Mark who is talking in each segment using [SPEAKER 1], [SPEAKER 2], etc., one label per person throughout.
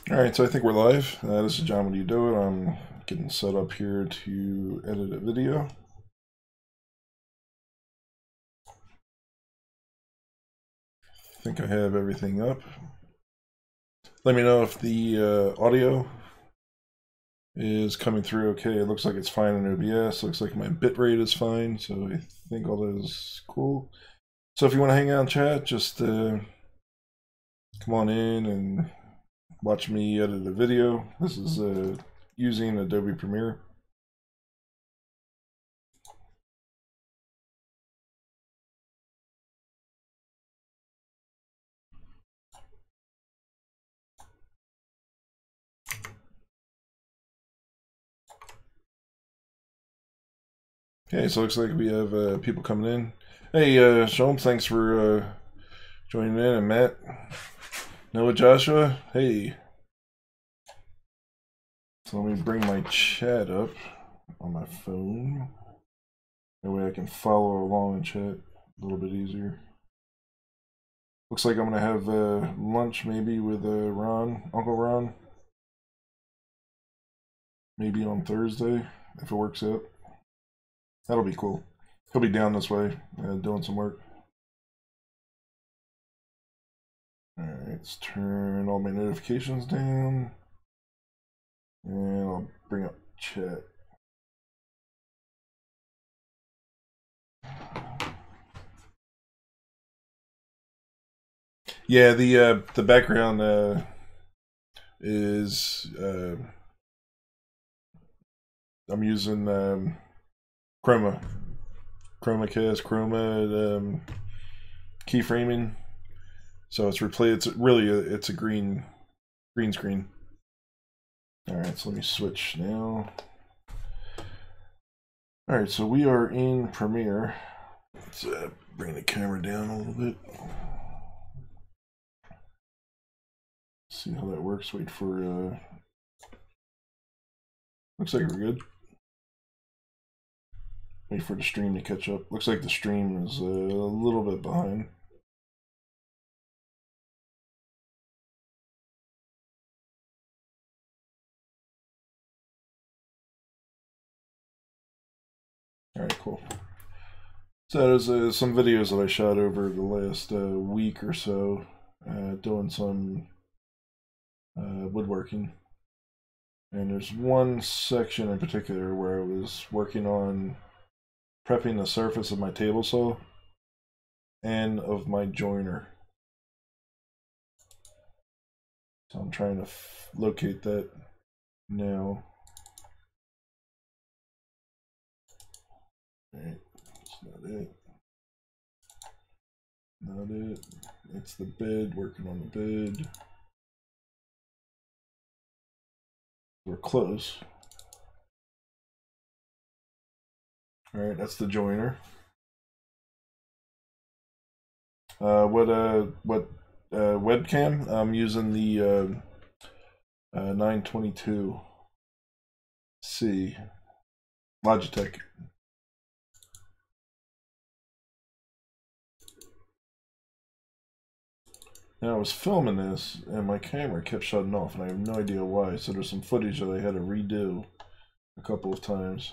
[SPEAKER 1] All right, so I think we're live. This is John. What do you do it? I'm getting set up here to edit a video. I think I have everything up. Let me know if the audio is coming through okay. It looks like it's fine in OBS. Looks like my bitrate is fine, so I think all that is cool. So if you want to hang out and chat, just come on in and watch me edit a video. This is using Adobe Premiere. Okay, so it looks like we have people coming in. Hey, Sean, thanks for joining in, and Matt. Noah, Joshua, hey. So let me bring my chat up on my phone. That way I can follow along and chat a little bit easier. Looks like I'm going to have lunch maybe with Ron, Uncle Ron. Maybe on Thursday, if it works out. That'll be cool. He'll be down this way, doing some work. Alright, let's turn all my notifications down. And I'll bring up chat. Yeah, the background is I'm using Chroma keyframing. So it's it's a green screen. All right, so let me switch now. All right, so we are in Premiere. Let's bring the camera down a little bit. See how that works. Wait for looks like we're good. Wait for the stream to catch up. Looks like the stream is a little bit behind. All right, cool. So there's some videos that I shot over the last week or so, doing some woodworking. And there's one section in particular where I was working on prepping the surface of my table saw and of my joiner. So I'm trying to locate that now. Alright, that's not it. Not it. It's the bed, working on the bed. We're close. Alright, that's the joiner. What webcam? I'm using the 922C Logitech. Now I was filming this and my camera kept shutting off and I have no idea why, so there's some footage that I had to redo a couple of times.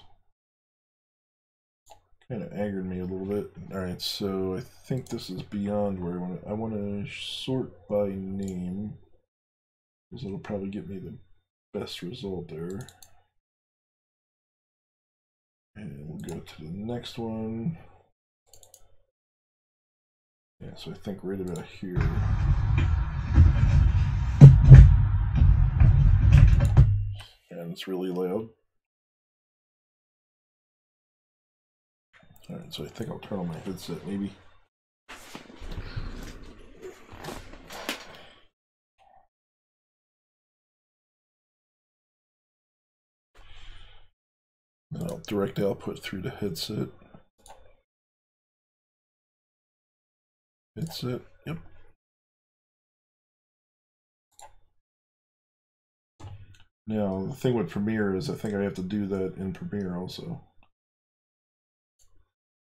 [SPEAKER 1] Kind of angered me a little bit. Alright, so I think this is beyond where I want to sort by name, because it'll probably get me the best result there. And we'll go to the next one. Yeah, so I think right about here. And it's really loud. Alright, so I think I'll turn on my headset maybe. And I'll direct output through the headset. Headset, yep. Now, the thing with Premiere is I think I have to do that in Premiere also,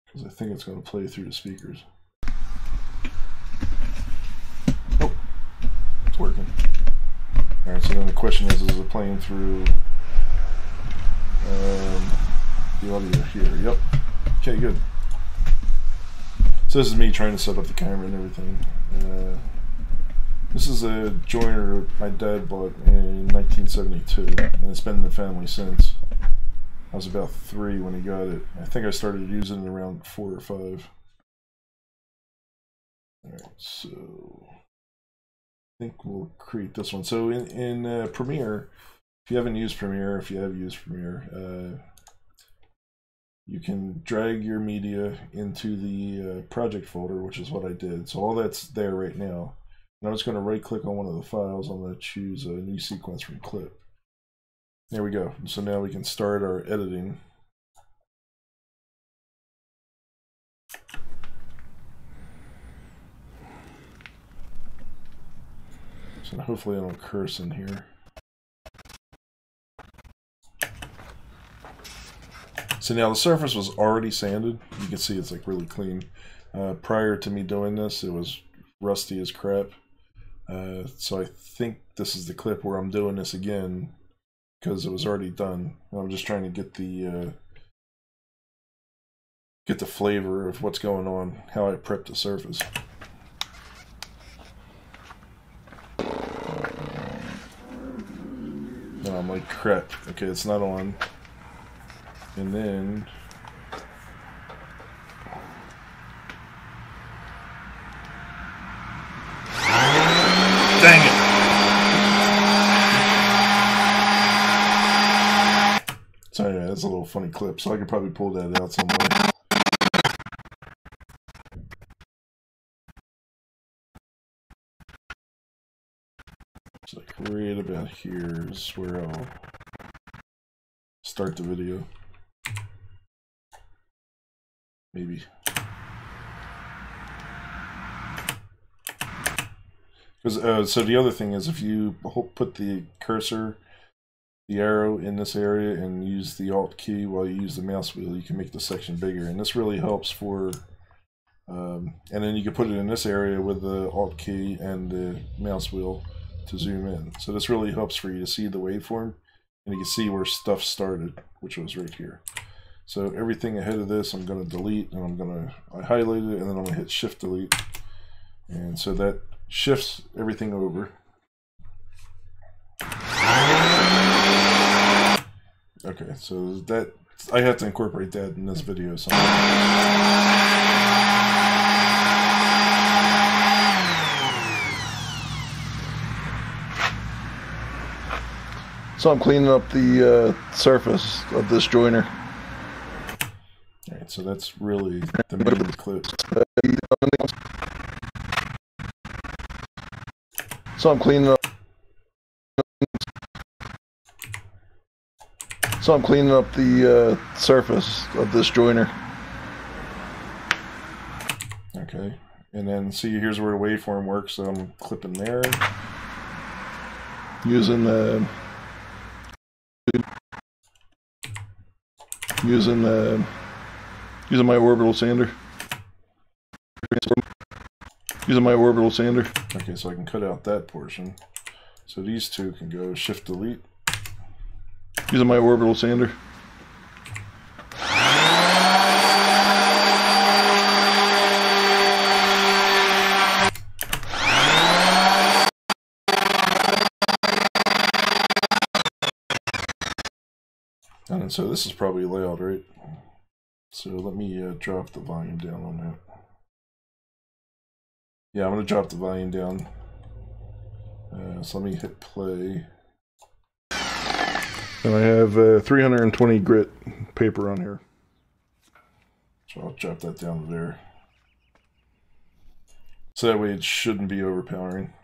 [SPEAKER 1] because I think it's going to play through the speakers. Oh, it's working. Alright, so then the question is it playing through the audio here? Yep. Okay, good. So this is me trying to set up the camera and everything. This is a joiner my dad bought in 1972, and it's been in the family since. I was about 3 when he got it. I think I started using it around 4 or 5. Alright, so I think we'll create this one. So in Premiere, if you haven't used Premiere, if you have used Premiere, you can drag your media into the project folder, which is what I did. So all that's there right now. And I'm just going to right click on one of the files. I'm going to choose a new sequence from clip. There we go. So now we can start our editing. So hopefully I don't curse in here. So now the surface was already sanded. You can see it's like really clean. Prior to me doing this, it was rusty as crap. So I think this is the clip where I'm doing this again because it was already done. I'm just trying to get the flavor of what's going on, how I prep the surface. And I'm like, crap, okay, it's not on. And then dang it! So yeah, that's a little funny clip, so I could probably pull that out somewhere. It's like right about here is where I'll start the video. Maybe. Because so the other thing is, if you put the cursor, the arrow in this area, and use the Alt key while you use the mouse wheel, you can make the section bigger, and this really helps for. And then you can put it in this area with the Alt key and the mouse wheel to zoom in. So this really helps for you to see the waveform, and you can see where stuff started, which was right here. So everything ahead of this I'm going to delete, and I highlight it, and then I'm going to hit Shift Delete, and so that shifts everything over. Okay, so that I have to incorporate that in this video somehow. So I'm cleaning up the surface of this joiner. Alright, so that's really the meat of the clip. So I'm cleaning up. So I'm cleaning up the surface of this joiner. Okay, and then see here's where the waveform works. So I'm clipping there, using my orbital sander. Using my orbital sander. Okay, so I can cut out that portion. So these two can go Shift Delete. Using my orbital sander. And so this is probably loud, right? So let me drop the volume down on that. Yeah, I'm going to drop the volume down. So let me hit play. And I have 320 grit paper on here. So I'll drop that down to there. So that way it shouldn't be overpowering.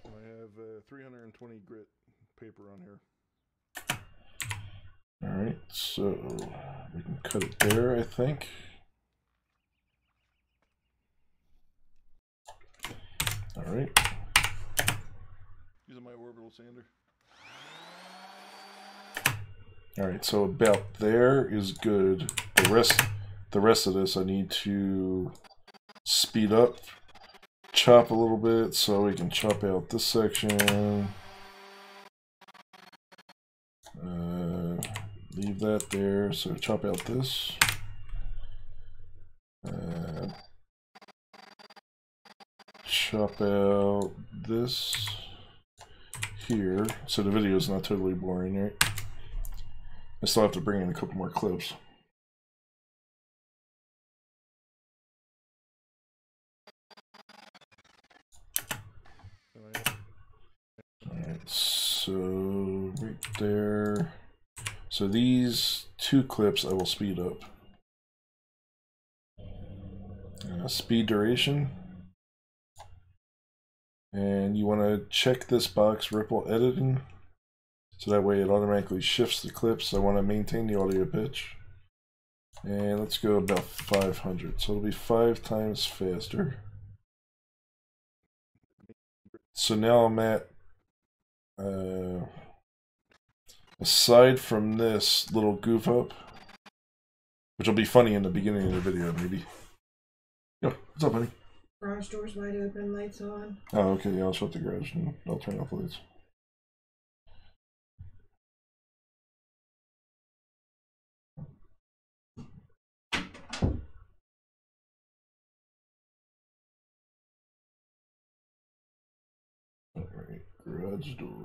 [SPEAKER 1] I have 320 grit paper on here. Alright, so we can cut it there, I think. Alright. rotable sander. Alright, so about there is good. The rest of this I need to speed up, chop a little bit so we can chop out this section. Leave that there, so chop out this. Chop out this here, so the video is not totally boring, right? I still have to bring in a couple more clips. Alright, so right there. So these two clips I will speed up. Speed duration. And you want to check this box, ripple editing. So that way it automatically shifts the clips. I want to maintain the audio pitch. And let's go about 500. So it'll be 5 times faster. So now I'm at, aside from this little goof up, which will be funny in the beginning of the video maybe. Yo, what's up, honey?
[SPEAKER 2] Garage door's wide open, lights on.
[SPEAKER 1] Oh, okay, yeah, I'll shut the garage and I'll turn off the lights. Alright, garage door.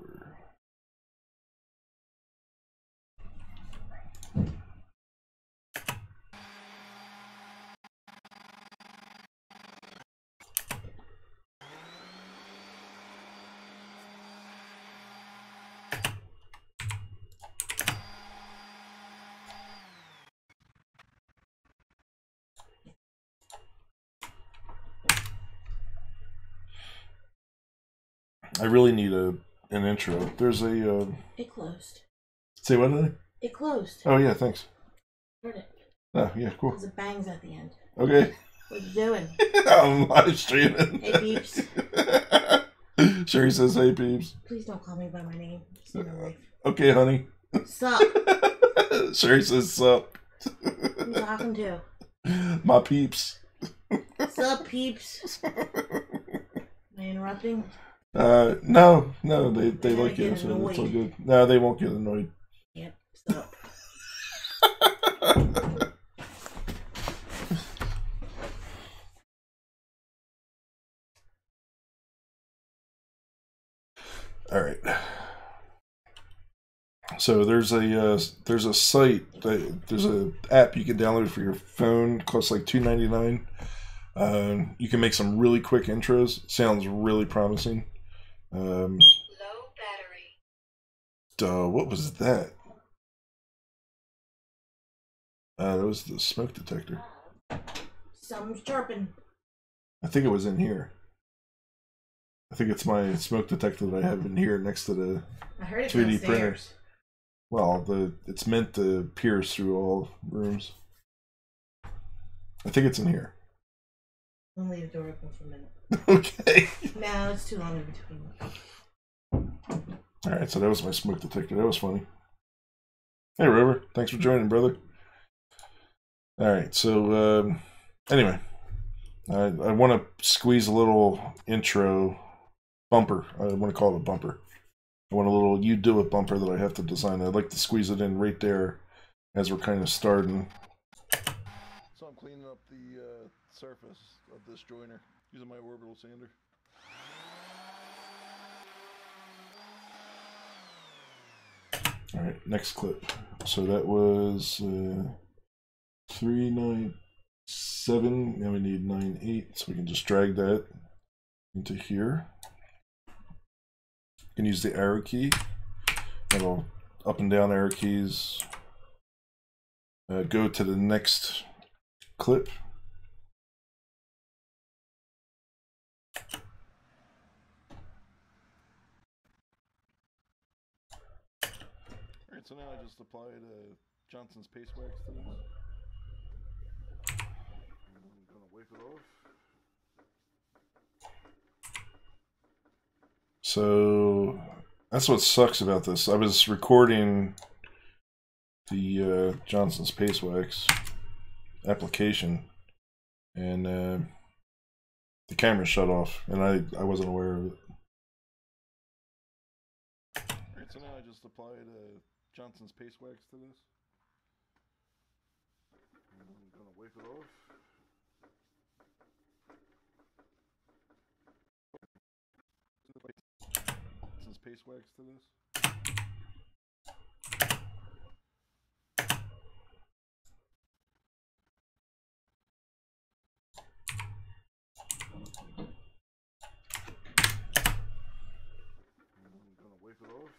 [SPEAKER 1] I really need an intro. There's a
[SPEAKER 2] It closed.
[SPEAKER 1] Say what? Honey?
[SPEAKER 2] It closed.
[SPEAKER 1] Oh yeah, thanks.
[SPEAKER 2] Heard it.
[SPEAKER 1] Oh yeah, cool.
[SPEAKER 2] There's a bangs at the end.
[SPEAKER 1] Okay.
[SPEAKER 2] What you doing?
[SPEAKER 1] I'm live streaming.
[SPEAKER 2] Hey peeps.
[SPEAKER 1] Sherry says, "Hey peeps."
[SPEAKER 2] Please don't call me by my name. It's in my life.
[SPEAKER 1] Okay, honey.
[SPEAKER 2] Sup?
[SPEAKER 1] Sherry says, "Sup."
[SPEAKER 2] Who you talking to?
[SPEAKER 1] My peeps.
[SPEAKER 2] Sup, peeps? Am I interrupting?
[SPEAKER 1] No, they like it, so
[SPEAKER 2] annoyed.
[SPEAKER 1] it's all good. No, they won't get annoyed.
[SPEAKER 2] Yep, sup.
[SPEAKER 1] All right. So there's a site there's an app you can download for your phone. It costs like $2.99. You can make some really quick intros. Sounds really promising.
[SPEAKER 2] Low battery.
[SPEAKER 1] What was that? That was the smoke detector.
[SPEAKER 2] Something's chirping.
[SPEAKER 1] I think it was in here. I think it's my smoke detector that I have in here next to the
[SPEAKER 2] I heard it
[SPEAKER 1] 3D
[SPEAKER 2] downstairs.
[SPEAKER 1] printer. Well, it's meant to pierce through all rooms. I think it's in here.
[SPEAKER 2] I'll leave the door open for a minute.
[SPEAKER 1] Okay.
[SPEAKER 2] No, it's too long in between.
[SPEAKER 1] Alright, so that was my smoke detector. That was funny. Hey, Rover. Thanks for joining, brother. Alright, so, anyway. I want to squeeze a little intro bumper. I want to call it a bumper. I want a little "you do it" bumper that I have to design. I'd like to squeeze it in right there as we're kind of starting. So I'm cleaning up the surface of this joiner using my orbital sander. Alright, next clip. So that was 397. Now we need 98, so we can just drag that into here. You can use the arrow key. That'll up and down arrow keys. Go to the next clip. Alright, so now I just applied Johnson's paste wax to this. I'm gonna wipe it off. So That's what sucks about this. I was recording the Johnson Space Wax application, and the camera shut off, and I wasn't aware of it. Alright, so now I just applied Johnson's Paste Wax to this. And I'm going to wipe it off. Johnson's Paste Wax to this. I'm going to wipe it off.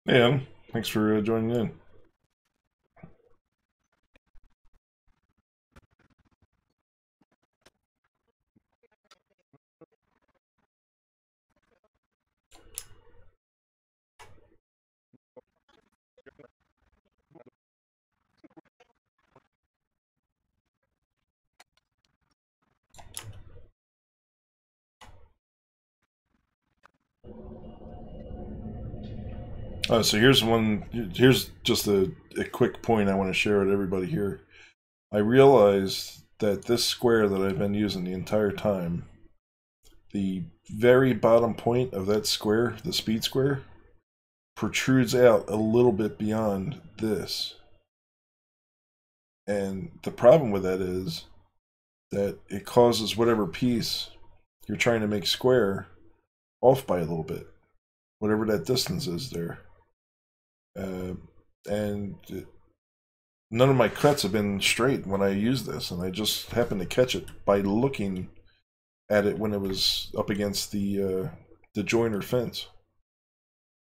[SPEAKER 1] Hey, Adam. Thanks for joining in. So here's just a quick point I want to share with everybody here. I realized that this square that I've been using the entire time, the very bottom point of that square, the speed square, protrudes out a little bit beyond this. And the problem with that is that it causes whatever piece you're trying to make square off by a little bit, whatever that distance is there. And none of my cuts have been straight when I use this, and I just happened to catch it by looking at it when it was up against the joiner fence.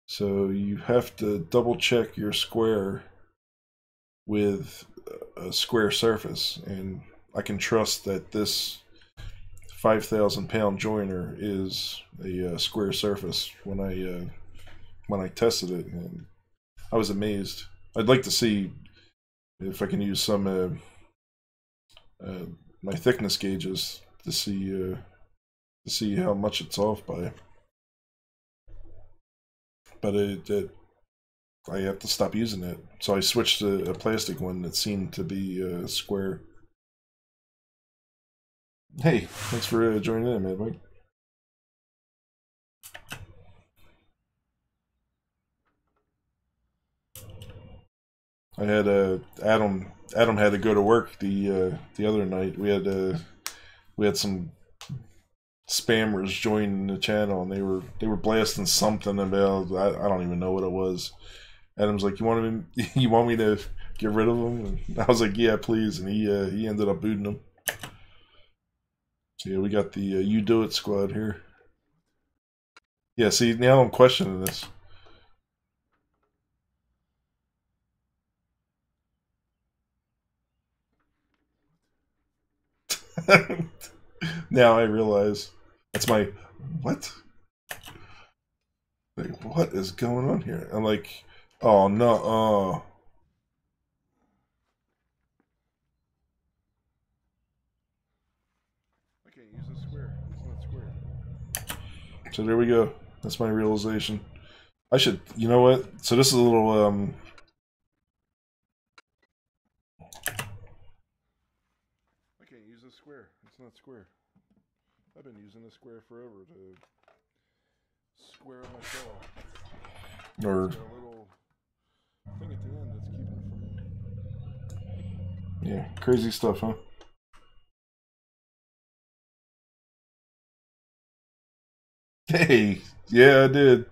[SPEAKER 1] So you have to double check your square with a square surface, and I can trust that this 5,000-pound joiner is a square surface when I tested it, and I was amazed. I'd like to see if I can use some my thickness gauges to see how much it's off by. But I have to stop using it, so I switched to a plastic one that seemed to be square. Hey, thanks for joining in, man, Mike. I had Adam had to go to work the other night. We had some spammers join the channel, and they were blasting something about I don't even know what it was. Adam's like, you want me to get rid of them? And I was like, yeah, please. And he ended up booting them. So yeah, we got the You Do It squad here. Yeah, see, now I'm questioning this. Now I realize that's my what? Like, what is going on here? I'm like, oh no, I can't use this square. It's not square. So there we go. That's my realization. I should, you know what? So this is a little I can't use this square. It's not square. I've been using this square forever to square my shell. Or it's got a little thing at the end that's keeping it from. Yeah, crazy stuff, huh? Hey, yeah, I did.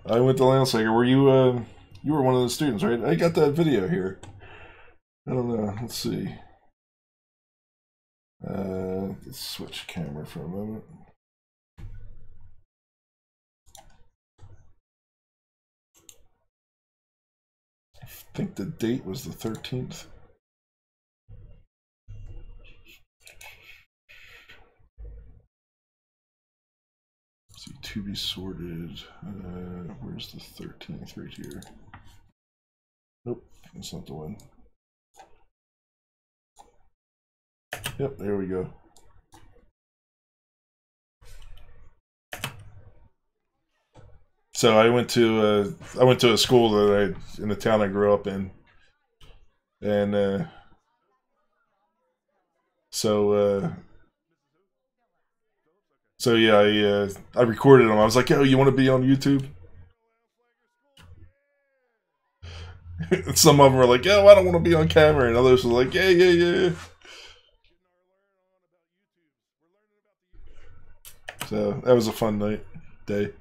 [SPEAKER 1] I went to Landsager. Were you? You were one of the students, right? I got that video here. I don't know. Let's see. Let's switch camera for a moment. I think the date was the 13th. Let's see, to be sorted. Where's the 13th? Right here. Nope, that's not the one. Yep, there we go. So I went to a school that in the town I grew up in, and so yeah, I recorded them. I was like, "Yo, you want to be on YouTube?" Some of them were like, "Yo, I don't want to be on camera," and others were like, "Yeah, yeah, yeah." So that was a fun day.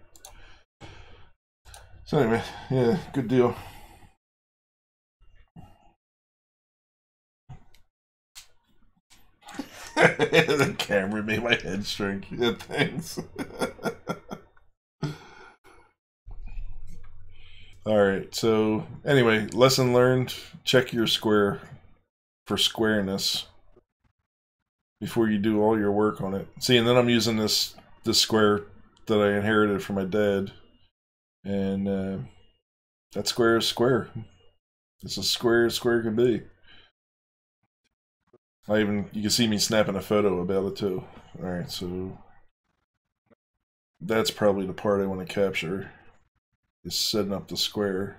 [SPEAKER 1] So anyway, yeah, good deal. The camera made my head shrink. Yeah, thanks. Alright, so anyway, lesson learned. Check your square for squareness before you do all your work on it. See, and then I'm using this square that I inherited from my dad. And that square is square. It's as square as square can be. You can see me snapping a photo about it too. Alright, so that's probably the part I want to capture, is setting up the square.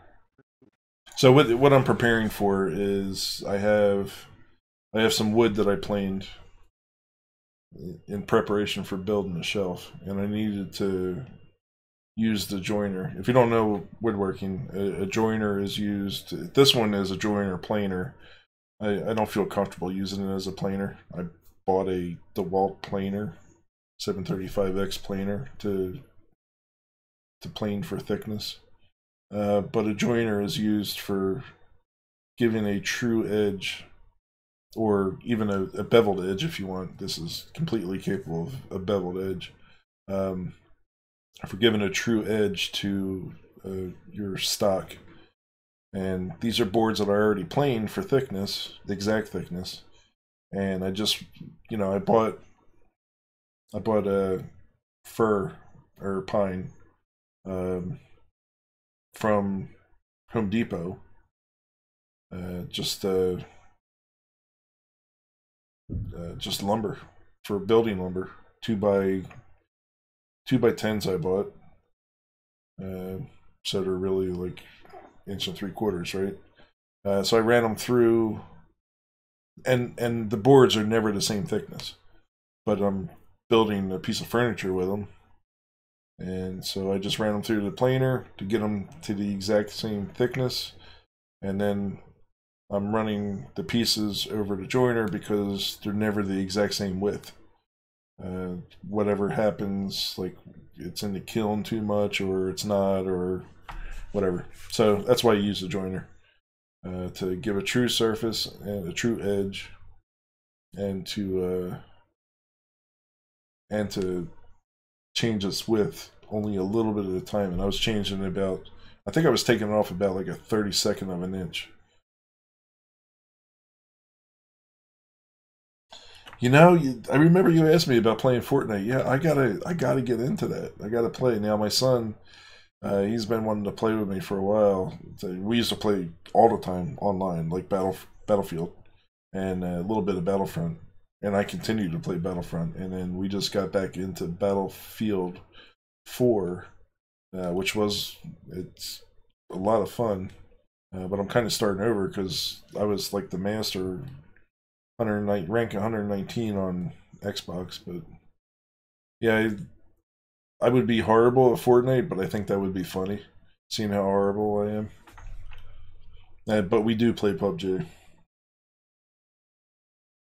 [SPEAKER 1] So what I'm preparing for is I have some wood that I planed in preparation for building the shelf, and I needed to use the joiner. If you don't know woodworking, a joiner is used. This one is a joiner planer. I don't feel comfortable using it as a planer. I bought a DeWalt planer, 735X planer to plane for thickness. But a joiner is used for giving a true edge, or even a beveled edge if you want. This is completely capable of a beveled edge. For giving a true edge to your stock. And these are boards that I already planed for thickness, the exact thickness. And I just, I bought a fir or pine from Home Depot. Just lumber, for building lumber. 2x10s I bought. So they're really like 1.75 inches, right? So I ran them through, and the boards are never the same thickness, but I'm building a piece of furniture with them, and so I just ran them through the planer to get them to the exact same thickness, and then I'm running the pieces over the joiner because they're never the exact same width. Whatever happens, like it's in the kiln too much, or it's not, or whatever. So that's why I use the joiner, to give a true surface and a true edge, and to change its width only a little bit at a time. And I was changing about, I think I was taking it off about like a 32nd of an inch. I remember you asked me about playing Fortnite. Yeah, I gotta get into that. I gotta play now. My son, he's been wanting to play with me for a while. We used to play all the time online, like Battlefield, and a little bit of Battlefront. And I continue to play Battlefront. And then we just got back into Battlefield 4, which it's a lot of fun. But I'm kind of starting over because I was like the master, rank 119 on Xbox. But yeah, I would be horrible at Fortnite, but I think that would be funny, seeing how horrible I am. But we do play PUBG.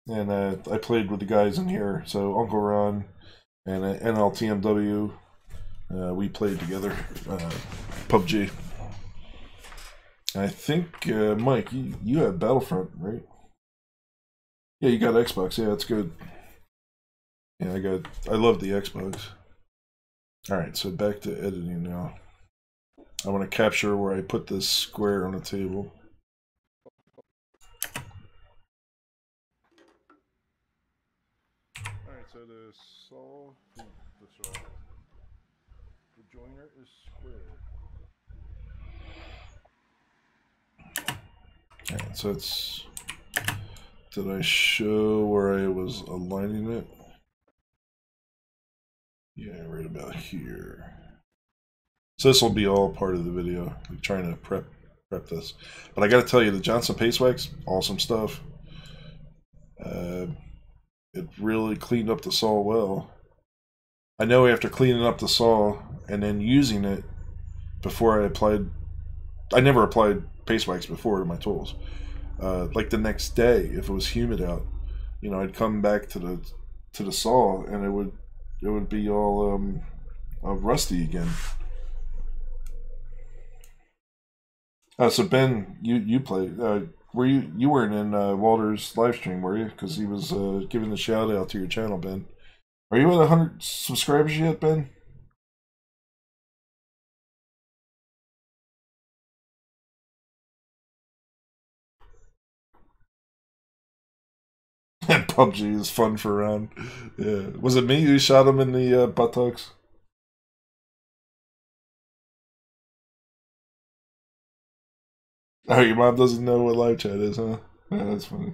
[SPEAKER 1] And I played with the guys in here, so Uncle Ron and NLTMW, We played together, PUBG. I think, Mike, you had Battlefront, right? Yeah, you got Xbox. Yeah, that's good. Yeah, I love the Xbox. Alright, so back to editing now. I want to capture where I put this square on the table. Alright, so the joiner is square. Alright, so it's... Did I show where I was aligning it? Yeah, right about here. So this will be all part of the video, like trying to prep this. But I got to tell you, the Johnson Paste Wax, awesome stuff. It really cleaned up the saw well. I know after cleaning up the saw and then using it before I never applied paste wax before to my tools. Like the next day, if it was humid out, you know, I'd come back to the saw and it would be all rusty again. So Ben, you played. You weren't in Walter's live stream, were you? Because he was giving the shout out to your channel, Ben. Are you at 100 subscribers yet, Ben? PUBG is fun for a round. Yeah. Was it me who shot him in the buttocks? Oh, your mom doesn't know what live chat is, huh? Yeah, that's funny.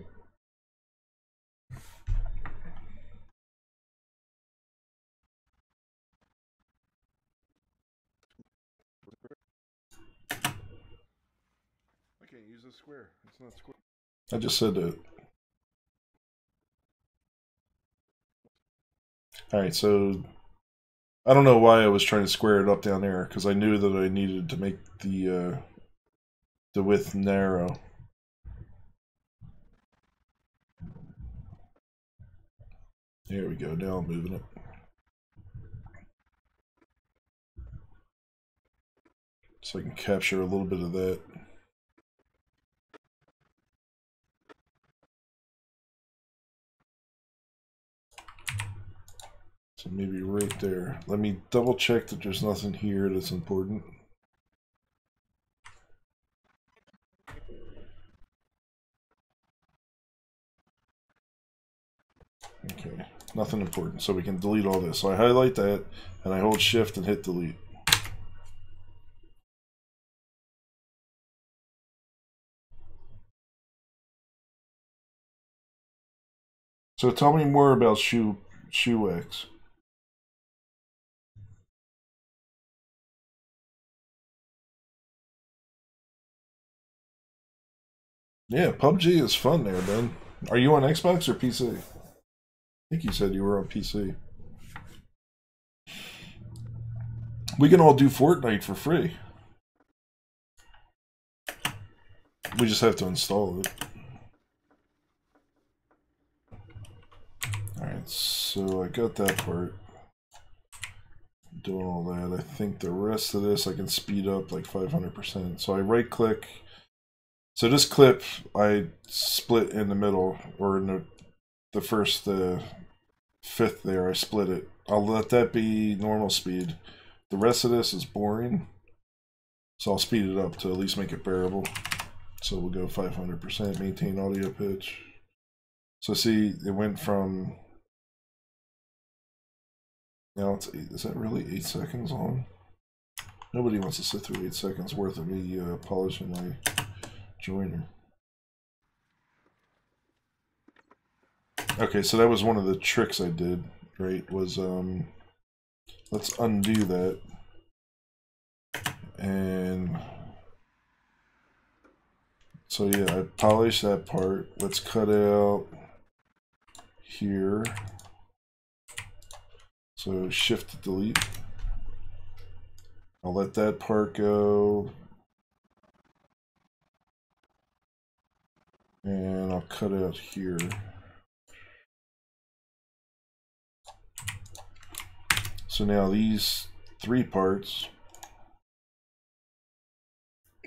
[SPEAKER 1] I can't use a square. It's not square. I just said that. Alright, so I don't know why I was trying to square it up down there, because I knew that I needed to make the width narrow. There we go, now I'm moving it. So I can capture a little bit of that. So maybe right there. Let me double check that there's nothing here that's important. Okay, nothing important. So we can delete all this. So I highlight that and I hold shift and hit delete. So tell me more about shoe wax. Yeah, PUBG is fun there, Ben. Are you on Xbox or PC? I think you said you were on PC. We can all do Fortnite for free. We just have to install it. Alright, so I got that part. Doing all that. I think the rest of this I can speed up like 500%. So I right click. So this clip I split in the middle, or in the first fifth there, I split it. I'll let that be normal speed. The rest of this is boring, so I'll speed it up to at least make it bearable. So we'll go 500%, maintain audio pitch. So see, it went from, now it's 8, is that really 8 seconds long? Nobody wants to sit through 8 seconds worth of me polishing my joiner. Okay, so that was one of the tricks I did, right? Was let's undo that. And so yeah, I polished that part. Let's cut out here. So shift delete. I'll let that part go. And I'll cut out here. So now these 3 parts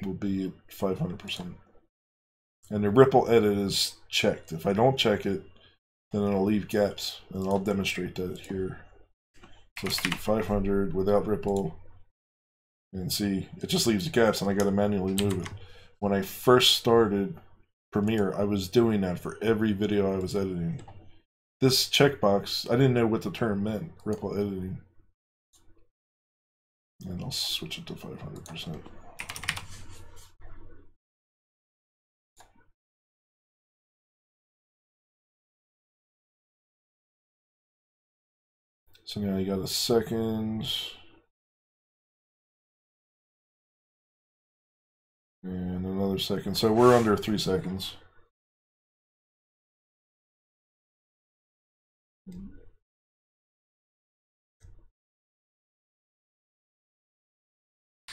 [SPEAKER 1] will be at 500%. And the ripple edit is checked. If I don't check it, then it'll leave gaps, and I'll demonstrate that here. So let's do 500 without ripple, and see, it just leaves the gaps, and I gotta manually move it. When I first started Premiere, I was doing that for every video I was editing. This checkbox, I didn't know what the term meant, ripple editing. And I'll switch it to 500%. So now you got a second. And another second. So we're under 3 seconds.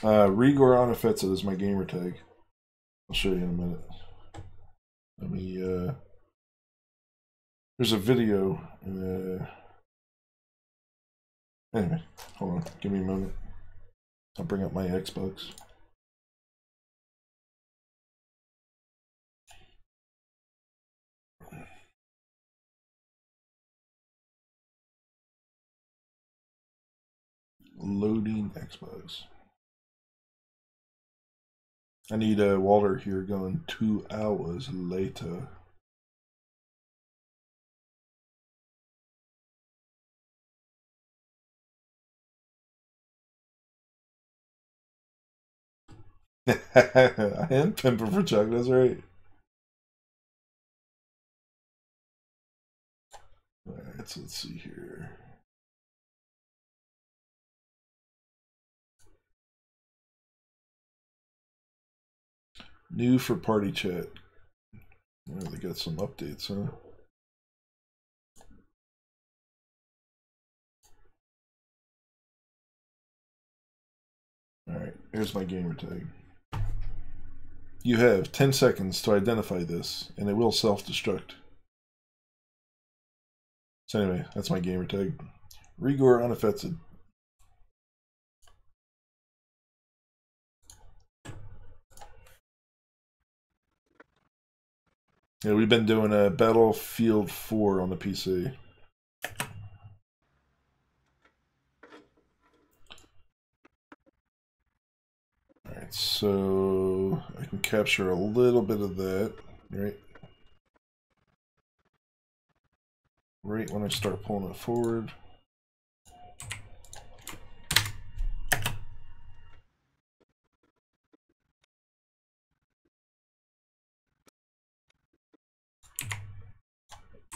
[SPEAKER 1] Rigor Onifetza is my gamer tag. I'll show you in a minute. Let me, there's a video. Anyway, hold on. Give me a moment. I'll bring up my Xbox. Loading Xbox. I need Walter here going 2 hours later. I am pimping for Chuck, that's right. Alright, so let's see here. New for party chat. Oh, they got some updates, huh? Alright, here's my gamer tag. You have 10 seconds to identify this, and it will self-destruct. So anyway, that's my gamer tag. Rigor Unaffected. Yeah, we've been doing a Battlefield 4 on the PC. Alright, so I can capture a little bit of that, right? Right when I start pulling it forward.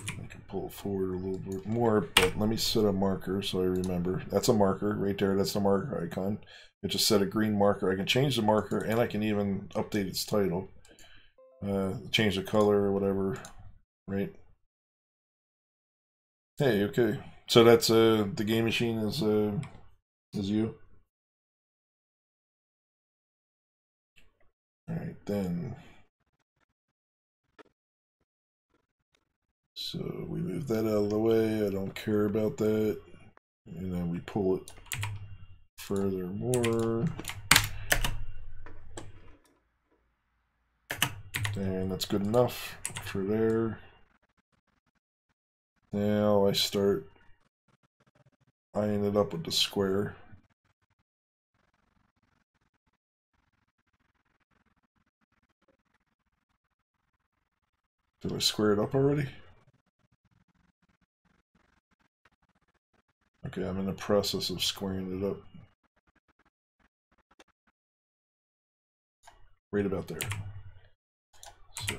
[SPEAKER 1] I can pull it forward a little bit more, but let me set a marker so I remember. That's a marker right there, that's the marker icon. It just set a green marker. I can change the marker, and I can even update its title. Change the color or whatever, right? Hey, okay. So that's the game machine is you. All right, then. So we move that out of the way. I don't care about that. And then we pull it furthermore. And that's good enough for there. Now I start eyeing it up with the square. Did I square it up already? Okay, I'm in the process of squaring it up. Right about there. So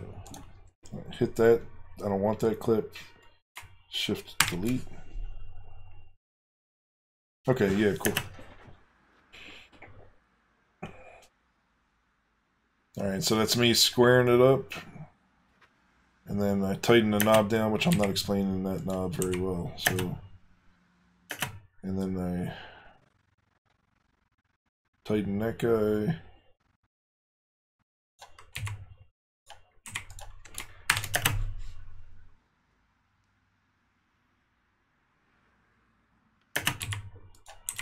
[SPEAKER 1] hit that. I don't want that clip. Shift delete. Okay, yeah, cool. Alright, so that's me squaring it up. And then I tighten the knob down, which I'm not explaining that knob very well. So, and then I tighten that guy.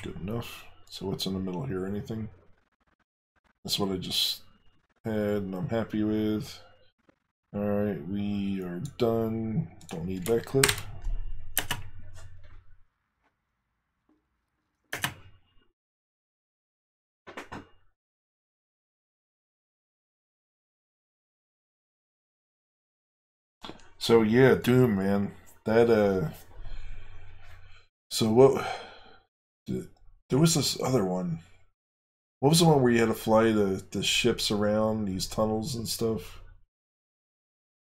[SPEAKER 1] Good enough. So what's in the middle here? Anything? That's what I just had and I'm happy with. Alright, we are done. Don't need that clip. So yeah, Doom, man. That so what there was this other one. What was the one where you had to fly the ships around these tunnels and stuff?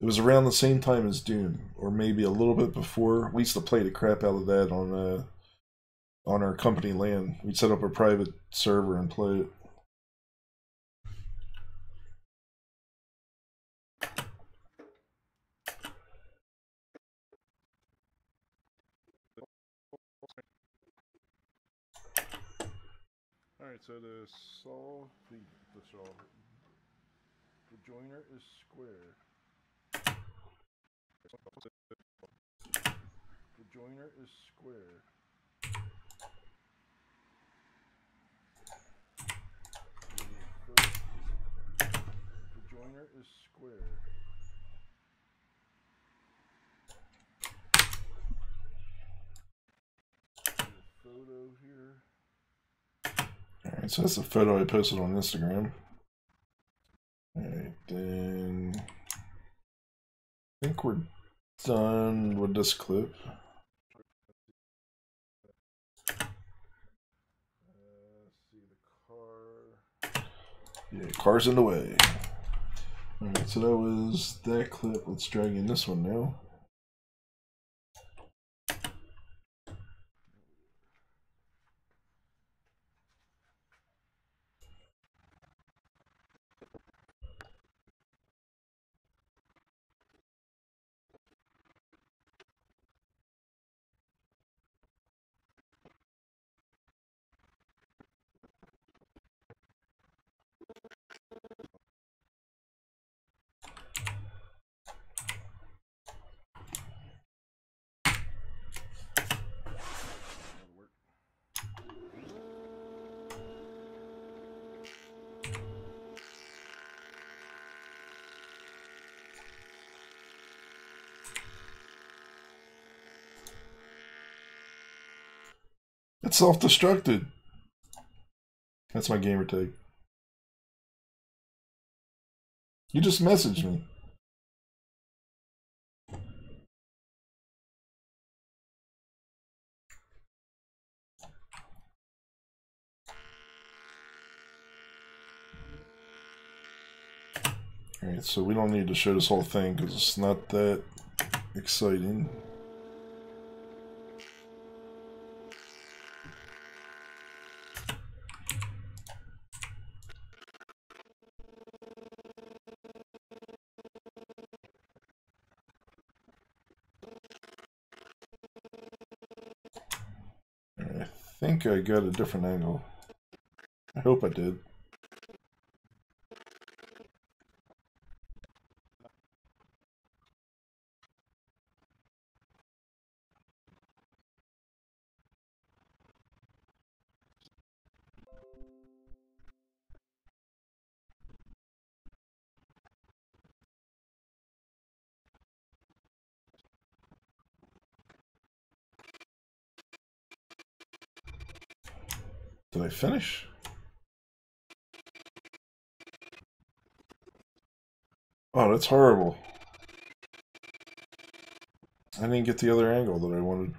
[SPEAKER 1] It was around the same time as Doom, or maybe a little bit before. We used to play the crap out of that on our company LAN. We'd set up a private server and play it. All right, so to solve the joiner is square. The joiner is square. The joiner is square. Photo here. Alright, so that's the photo I posted on Instagram. Alright, then I think we're done with this clip. See the car. Yeah, car's in the way. Alright, so that was that clip. Let's drag in this one now. It's self-destructed. That's my gamer tag. You just messaged me. Alright, so we don't need to show this whole thing because it's not that exciting. I think I got a different angle. I hope I did. Did I finish? Oh, that's horrible. I didn't get the other angle that I wanted.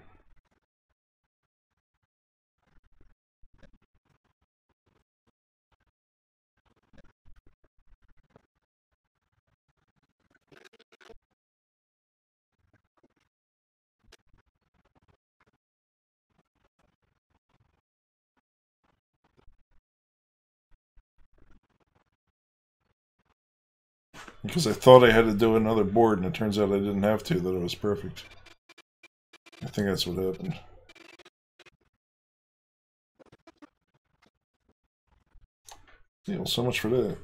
[SPEAKER 1] Because I thought I had to do another board, and it turns out I didn't have to, that it was perfect. I think that's what happened. Yeah, well, so much for that.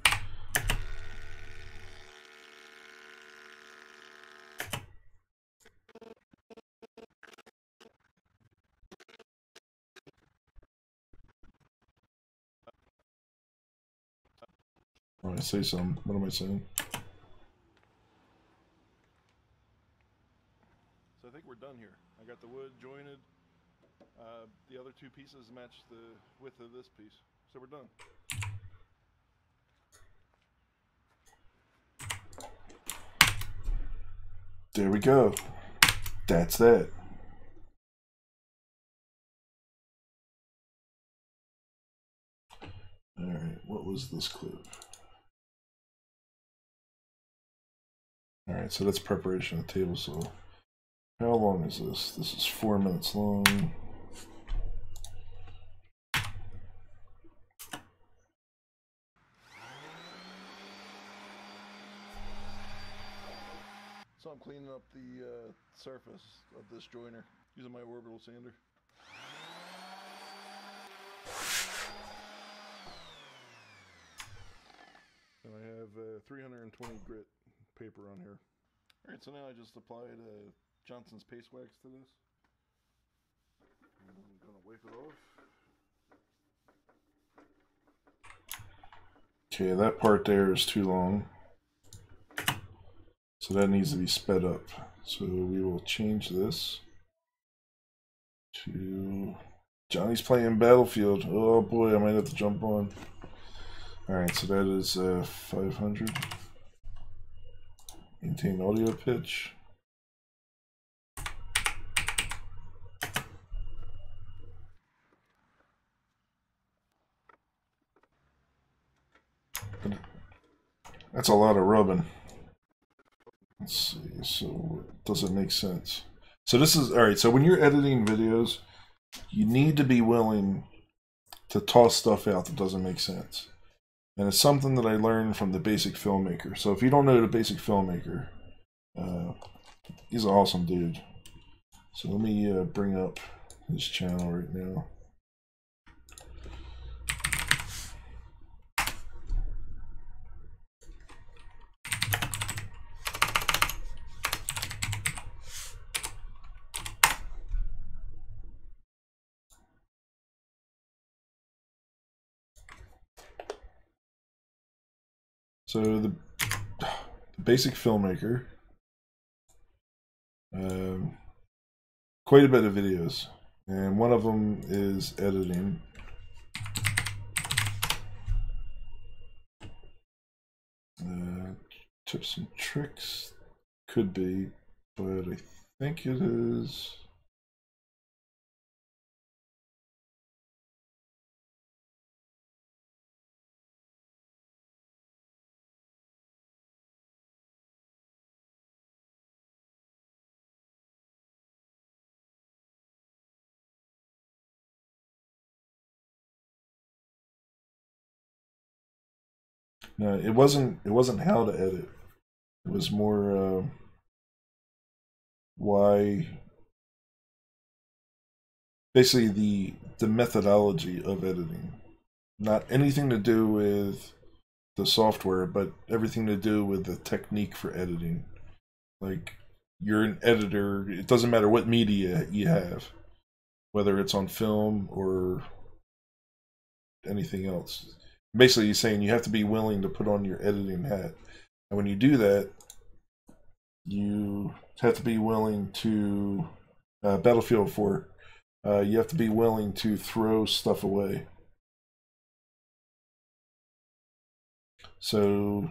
[SPEAKER 1] When I say something, what am I saying? So I think we're done here. I got the wood jointed. The other two pieces match the width of this piece. So we're done. There we go. That's that. Alright, what was this clip? Alright, so that's preparation of the table saw. How long is this? This is 4 minutes long. So I'm cleaning up the surface of this joiner using my orbital sander. And I have 320 grit paper on here. Alright, so now I just applied Johnson's paste wax to this. And I'm going to wipe it off. Okay, that part there is too long. So that needs to be sped up. So we will change this to Johnny's playing Battlefield. Oh boy, I might have to jump on. Alright, so that is 500. Maintain audio pitch. That's a lot of rubbing. Let's see, so does it make sense? So this is, alright, so when you're editing videos, you need to be willing to toss stuff out that doesn't make sense. And it's something that I learned from the Basic Filmmaker. So if you don't know the Basic Filmmaker, he's an awesome dude. So let me bring up his channel right now. So the Basic Filmmaker, quite a bit of videos, and one of them is editing. Tips and tricks, could be, but I think it is. No, it wasn't how to edit. It was more why, basically the methodology of editing. Not anything to do with the software, but everything to do with the technique for editing. Like, you're an editor, it doesn't matter what media you have, whether it's on film or anything else. Basically, he's saying you have to be willing to put on your editing hat. And when you do that, you have to be willing to, Battlefield 4, you have to be willing to throw stuff away. So,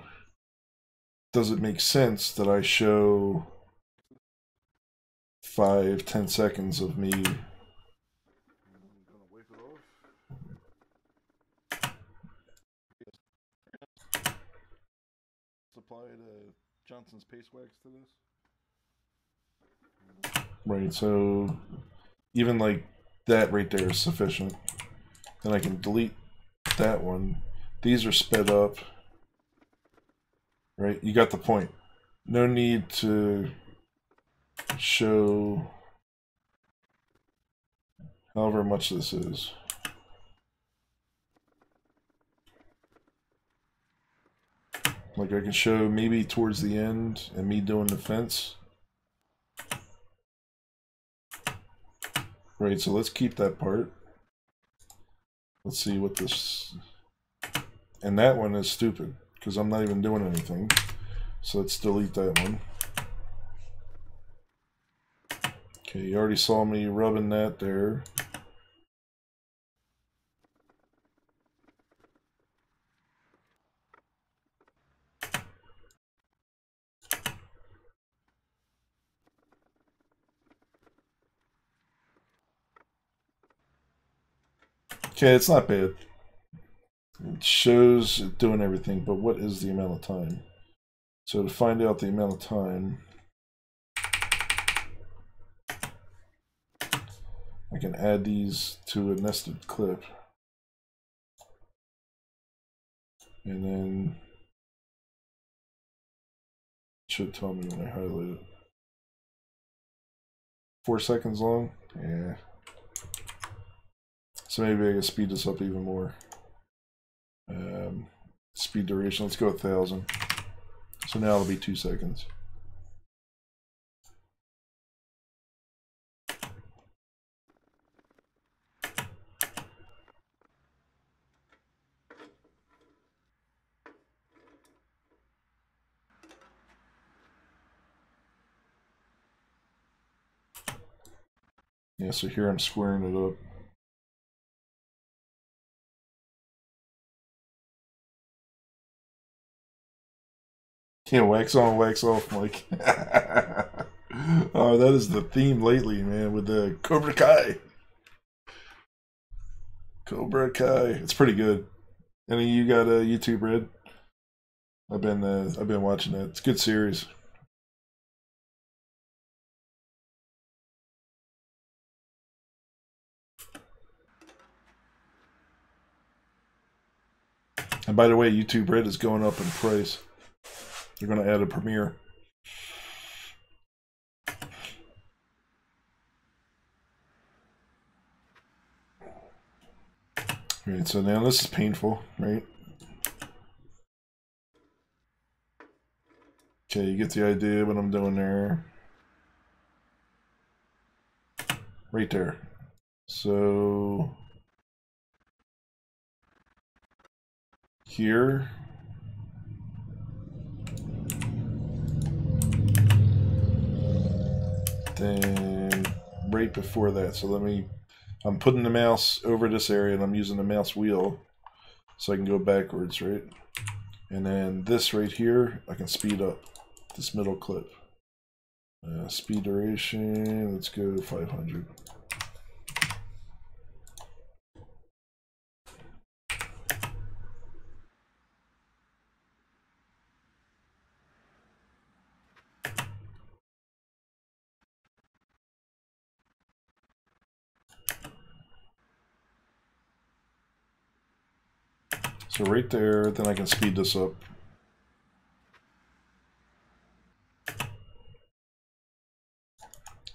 [SPEAKER 1] does it make sense that I show 5-10 seconds of me? Applied Johnson's paste wax to this. Right, so even like that right there is sufficient. Then I can delete that one. These are sped up. Right, you got the point. No need to show however much this is. Like I can show maybe towards the end and me doing the fence. Right, so let's keep that part. Let's see what this... And that one is stupid because I'm not even doing anything. So let's delete that one. Okay, you already saw me rubbing that there. Okay, it's not bad. It shows it doing everything, but what is the amount of time? So to find out the amount of time, I can add these to a nested clip. And then it should tell me when I highlight it. 4 seconds long? Yeah. So maybe I can speed this up even more. Speed duration, let's go 1,000. So now it'll be 2 seconds. Yeah, so here I'm squaring it up. Yeah, wax on, wax off, Mike. Oh, that is the theme lately, man, with the Cobra Kai. Cobra Kai. It's pretty good. Any of you got a YouTube Red? I've been watching that. It's a good series. And by the way, YouTube Red is going up in price. They're going to add a Premiere. Right, so now this is painful, right? Okay, you get the idea what I'm doing there. Right there. So here, then right before that. So I'm putting the mouse over this area and I'm using the mouse wheel so I can go backwards, right? And then this right here, I can speed up this middle clip. Speed duration, let's go 500. So right there, then I can speed this up.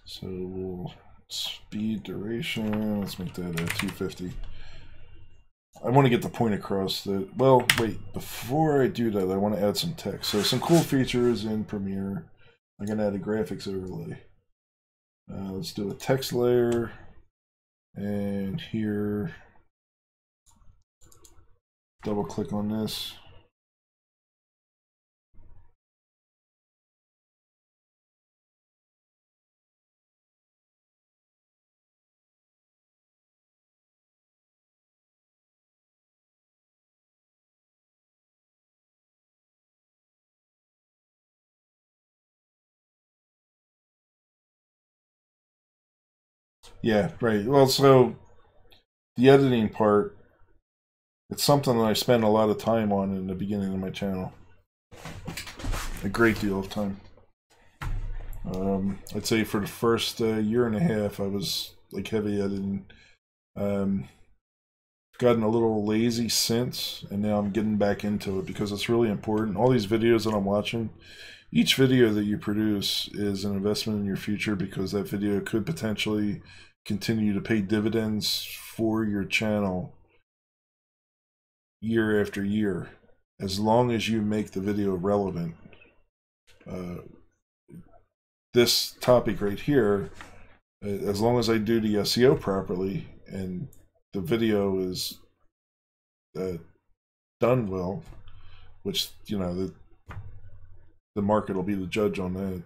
[SPEAKER 1] So we'll speed duration, let's make that 250. I want to get the point across that, well, wait, before I do that, I want to add some text. So some cool features in Premiere. I'm going to add a graphics overlay. Let's do a text layer. And here, double click on this. Yeah, right. Well, so the editing part, it's something that I spend a lot of time on in the beginning of my channel. A great deal of time. I'd say for the first year and a half, I was like heavy editing. Gotten a little lazy since, and now I'm getting back into it because it's really important. All these videos that I'm watching, each video that you produce is an investment in your future because that video could potentially continue to pay dividends for your channel year after year, as long as you make the video relevant. This topic right here, as long as I do the SEO properly and the video is done well, which, you know, the market will be the judge on that.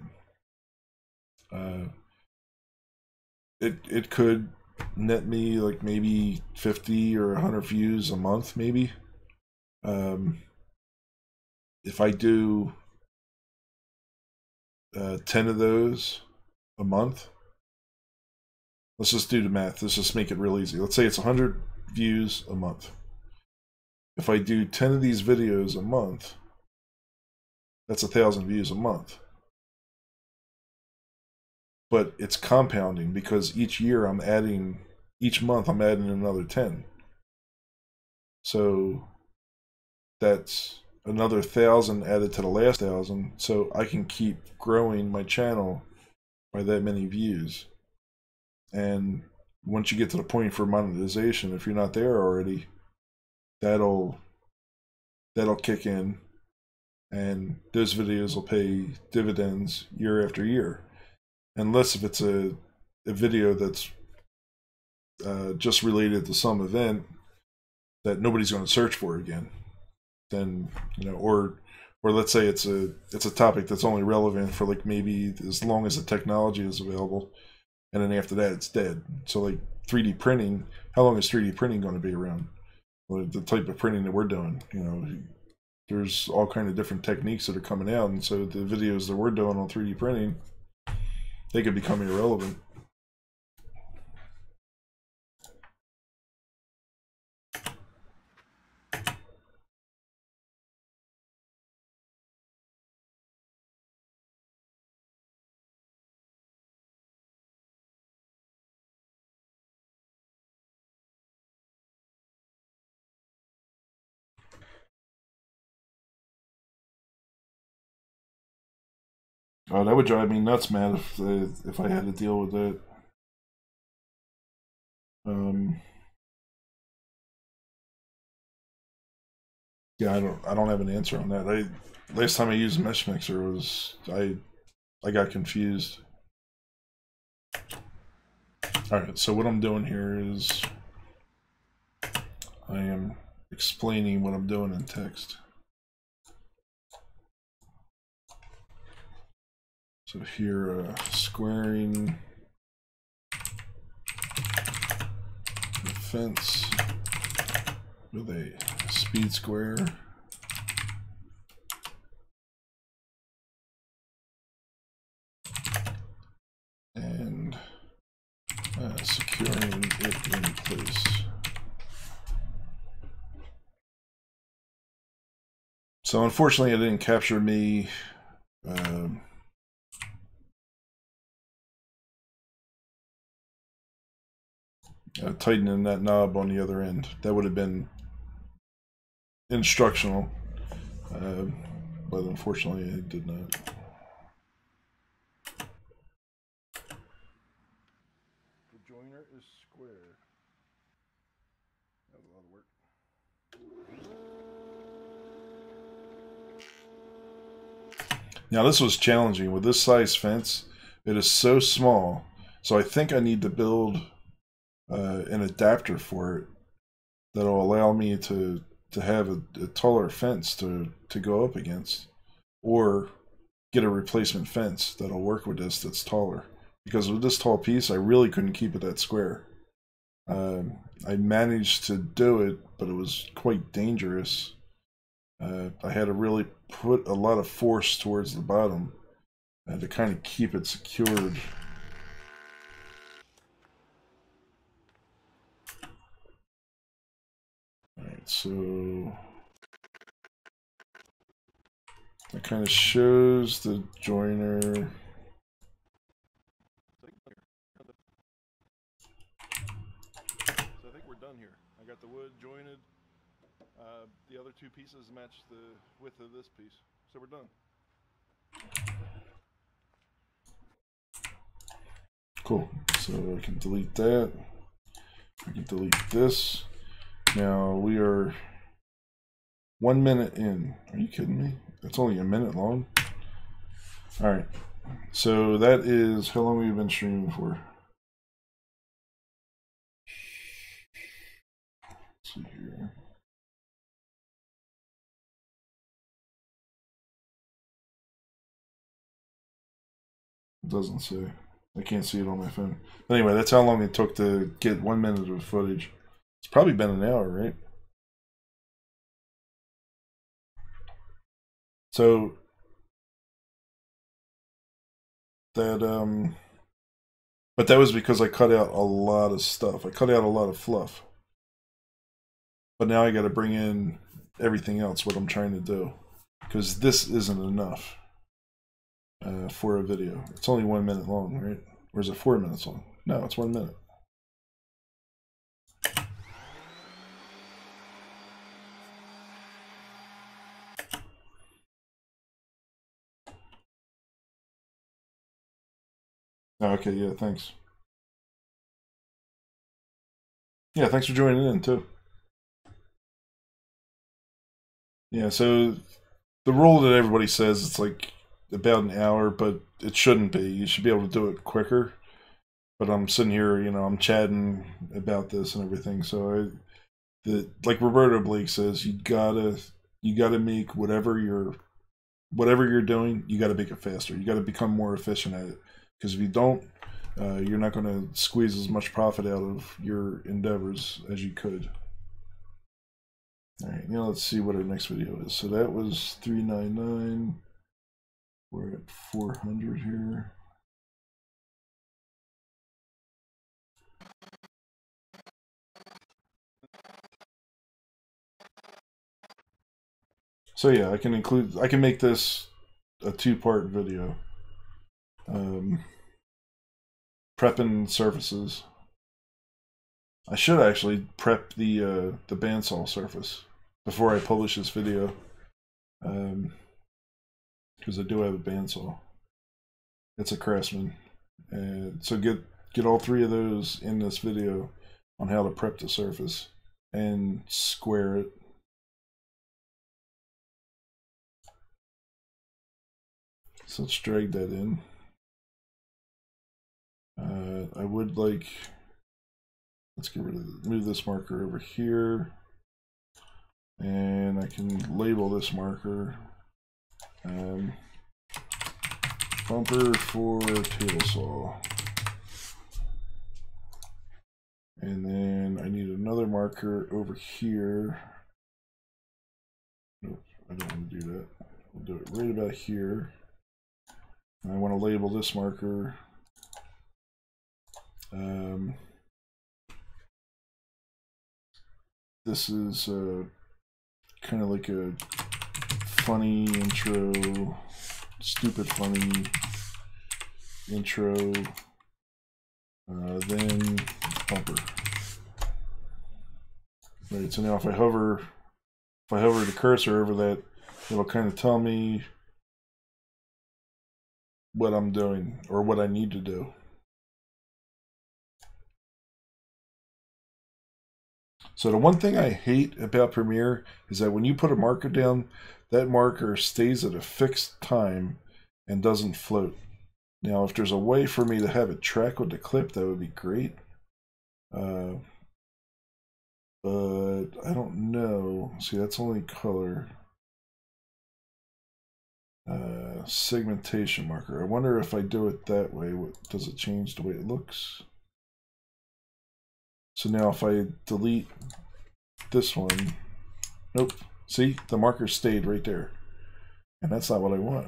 [SPEAKER 1] It could net me like maybe 50 or 100 views a month, maybe. If I do 10 of those a month, let's just do the math. Let's just make it real easy. Let's say it's 100 views a month. If I do 10 of these videos a month, that's 1,000 views a month. But it's compounding because each month I'm adding another 10. So that's another 1,000 added to the last 1,000. So I can keep growing my channel by that many views. And once you get to the point for monetization, if you're not there already, that'll kick in, and those videos will pay dividends year after year. Unless if it's a video that's just related to some event that nobody's going to search for again, then, you know, or let's say it's a topic that's only relevant for like maybe as long as the technology is available, and then after that it's dead. So like 3D printing, how long is 3D printing going to be around? Well, the type of printing that we're doing, you know, there's all kind of different techniques that are coming out, and so the videos that we're doing on 3D printing, they could become irrelevant. Oh, that would drive me nuts, man, if I had to deal with that. Yeah, I don't have an answer on that. Last time I used Mesh Mixer was I got confused. All right, so what I'm doing here is I am explaining what I'm doing in text. So here, squaring the fence with a speed square. And securing it in place. So unfortunately, it didn't capture me tightening that knob on the other end. That would have been instructional, but unfortunately it did not. The joiner is square. That was a lot of work. Now this was challenging. With this size fence, it is so small, so I think I need to build an adapter for it that'll allow me to have a taller fence to go up against, or get a replacement fence that'll work with this that's taller. Because with this tall piece, I really couldn't keep it that square. I managed to do it, but it was quite dangerous. I had to really put a lot of force towards the bottom to kind of keep it secured. Alright, so that kind of shows the joiner. So I think we're done here. I got the wood jointed. The other two pieces match the width of this piece. So we're done. Cool. So I can delete that. I can delete this. Now we are 1 minute in. Are you kidding me? That's only a minute long. All right. So that is how long we've been streaming for. Let's see here. It doesn't say. I can't see it on my phone. But anyway, that's how long it took to get 1 minute of footage. It's probably been an hour, right? So that but that was because I cut out a lot of stuff. I cut out a lot of fluff. But now I got to bring in everything else, what I'm trying to do, because this isn't enough for a video. It's only 1 minute long, right? Or is it 4 minutes long? No, it's 1 minute. Oh, okay, yeah, thanks. Yeah, thanks for joining in, too. Yeah, so the rule that everybody says it's like about an hour, but it shouldn't be. You should be able to do it quicker. But I'm sitting here, you know, I'm chatting about this and everything. So like Roberto Blake says, you gotta make whatever you're doing, you gotta make it faster. You gotta become more efficient at it. Because if you don't, you're not gonna squeeze as much profit out of your endeavors as you could. All right, now let's see what our next video is. So that was 399. We're at 400 here. So yeah, I can make this a 2-part video. Prepping surfaces. I should actually prep the bandsaw surface before I publish this video, because I do have a bandsaw. It's a Craftsman, and so get all 3 of those in this video on how to prep the surface and square it. So let's drag that in. I would like, let's get rid of move this marker over here, and I can label this marker bumper for table saw. And then I need another marker over here. Nope, I don't want to do that. I'll do it right about here. And I want to label this marker this is kind of like a funny intro, stupid funny intro, then bumper. Right, so now if I hover the cursor over that, it'll kind of tell me what I'm doing or what I need to do. So the one thing I hate about Premiere is that when you put a marker down, that marker stays at a fixed time and doesn't float. Now, if there's a way for me to have it track with the clip, that would be great. But I don't know. See, that's only color. Segmentation marker. I wonder if I do it that way, does it change the way it looks? So now if I delete this one, nope. See, the marker stayed right there. And that's not what I want.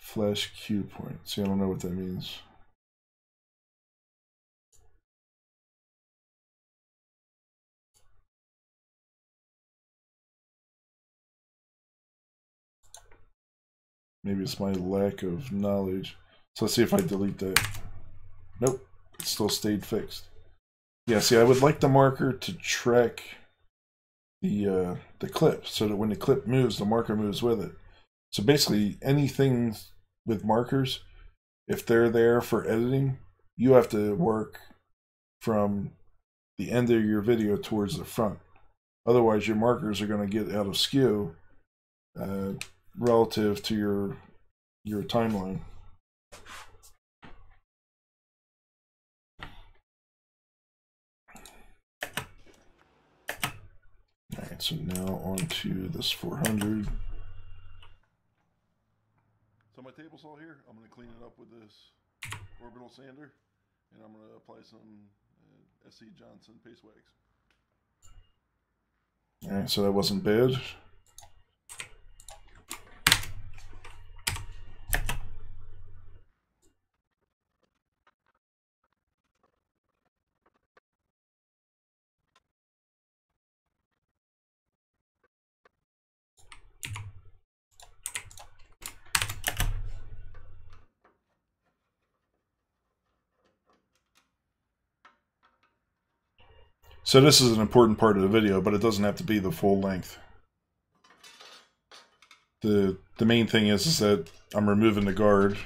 [SPEAKER 1] Flash cue point. See, I don't know what that means. Maybe it's my lack of knowledge. So let's see if I delete that. Nope, it still stayed fixed. Yeah, see, I would like the marker to track the clip so that when the clip moves, the marker moves with it. So basically, anything with markers, if they're there for editing, you have to work from the end of your video towards the front. Otherwise, your markers are going to get out of skew relative to your timeline. Alright, Alright, so now on to this 400. So my table's all here. I'm going to clean it up with this orbital sander, and I'm going to apply some SC Johnson paste wax. Alright, so that wasn't bad. So this is an important part of the video, but it doesn't have to be the full length. The main thing is that I'm removing the guard.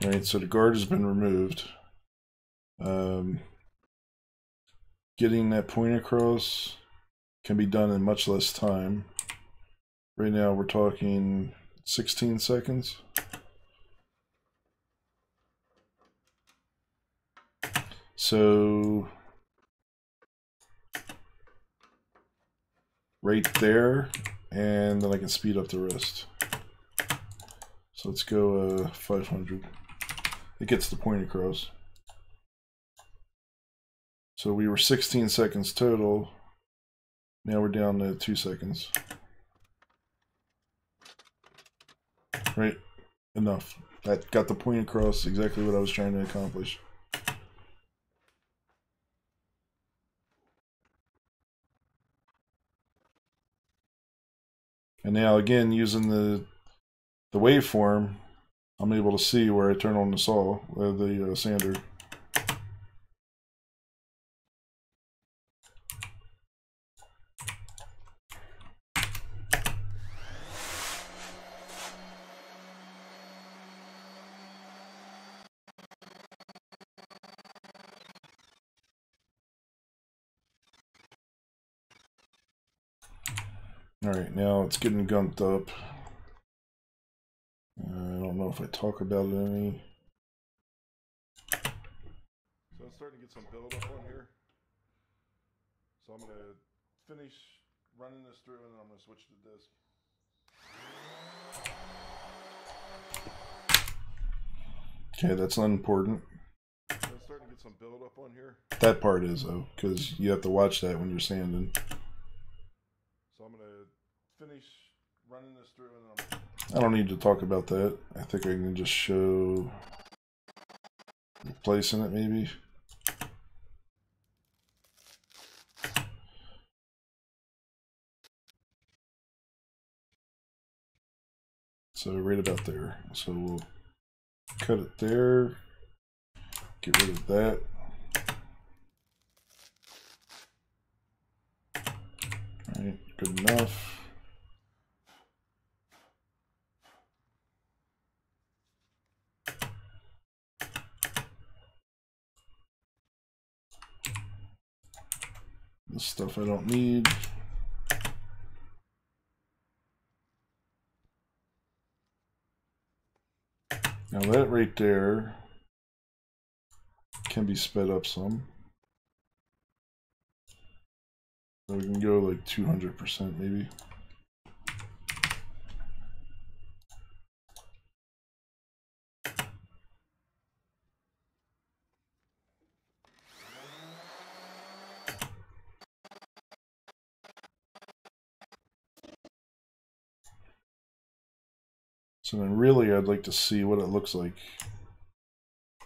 [SPEAKER 1] Right, so the guard has been removed. Getting that point across can be done in much less time. Right now we're talking 16 seconds. So right there, and then I can speed up the rest. So let's go 500. It gets the point across. So we were 16 seconds total. Now we're down to 2 seconds. Right? Enough. That got the point across, exactly what I was trying to accomplish. And now again, using the waveform, I'm able to see where I turn on the saw, the sander. Alright, now it's getting gunked up. I don't know if I talk about it any. So it's starting to get some buildup on here. So I'm going to finish running this through, and then I'm going to switch to the disk. Okay, that's unimportant. So it's starting to get some buildup on here. That part is, though, because you have to watch that when you're sanding. So I'm going to finish running this through, and then I don't need to talk about that. I think I can just show placing it, maybe. So right about there. So we'll cut it there. Get rid of that. All right, good enough. This stuff I don't need. Now that right there can be sped up some. So we can go like 200% maybe. So then really I'd like to see what it looks like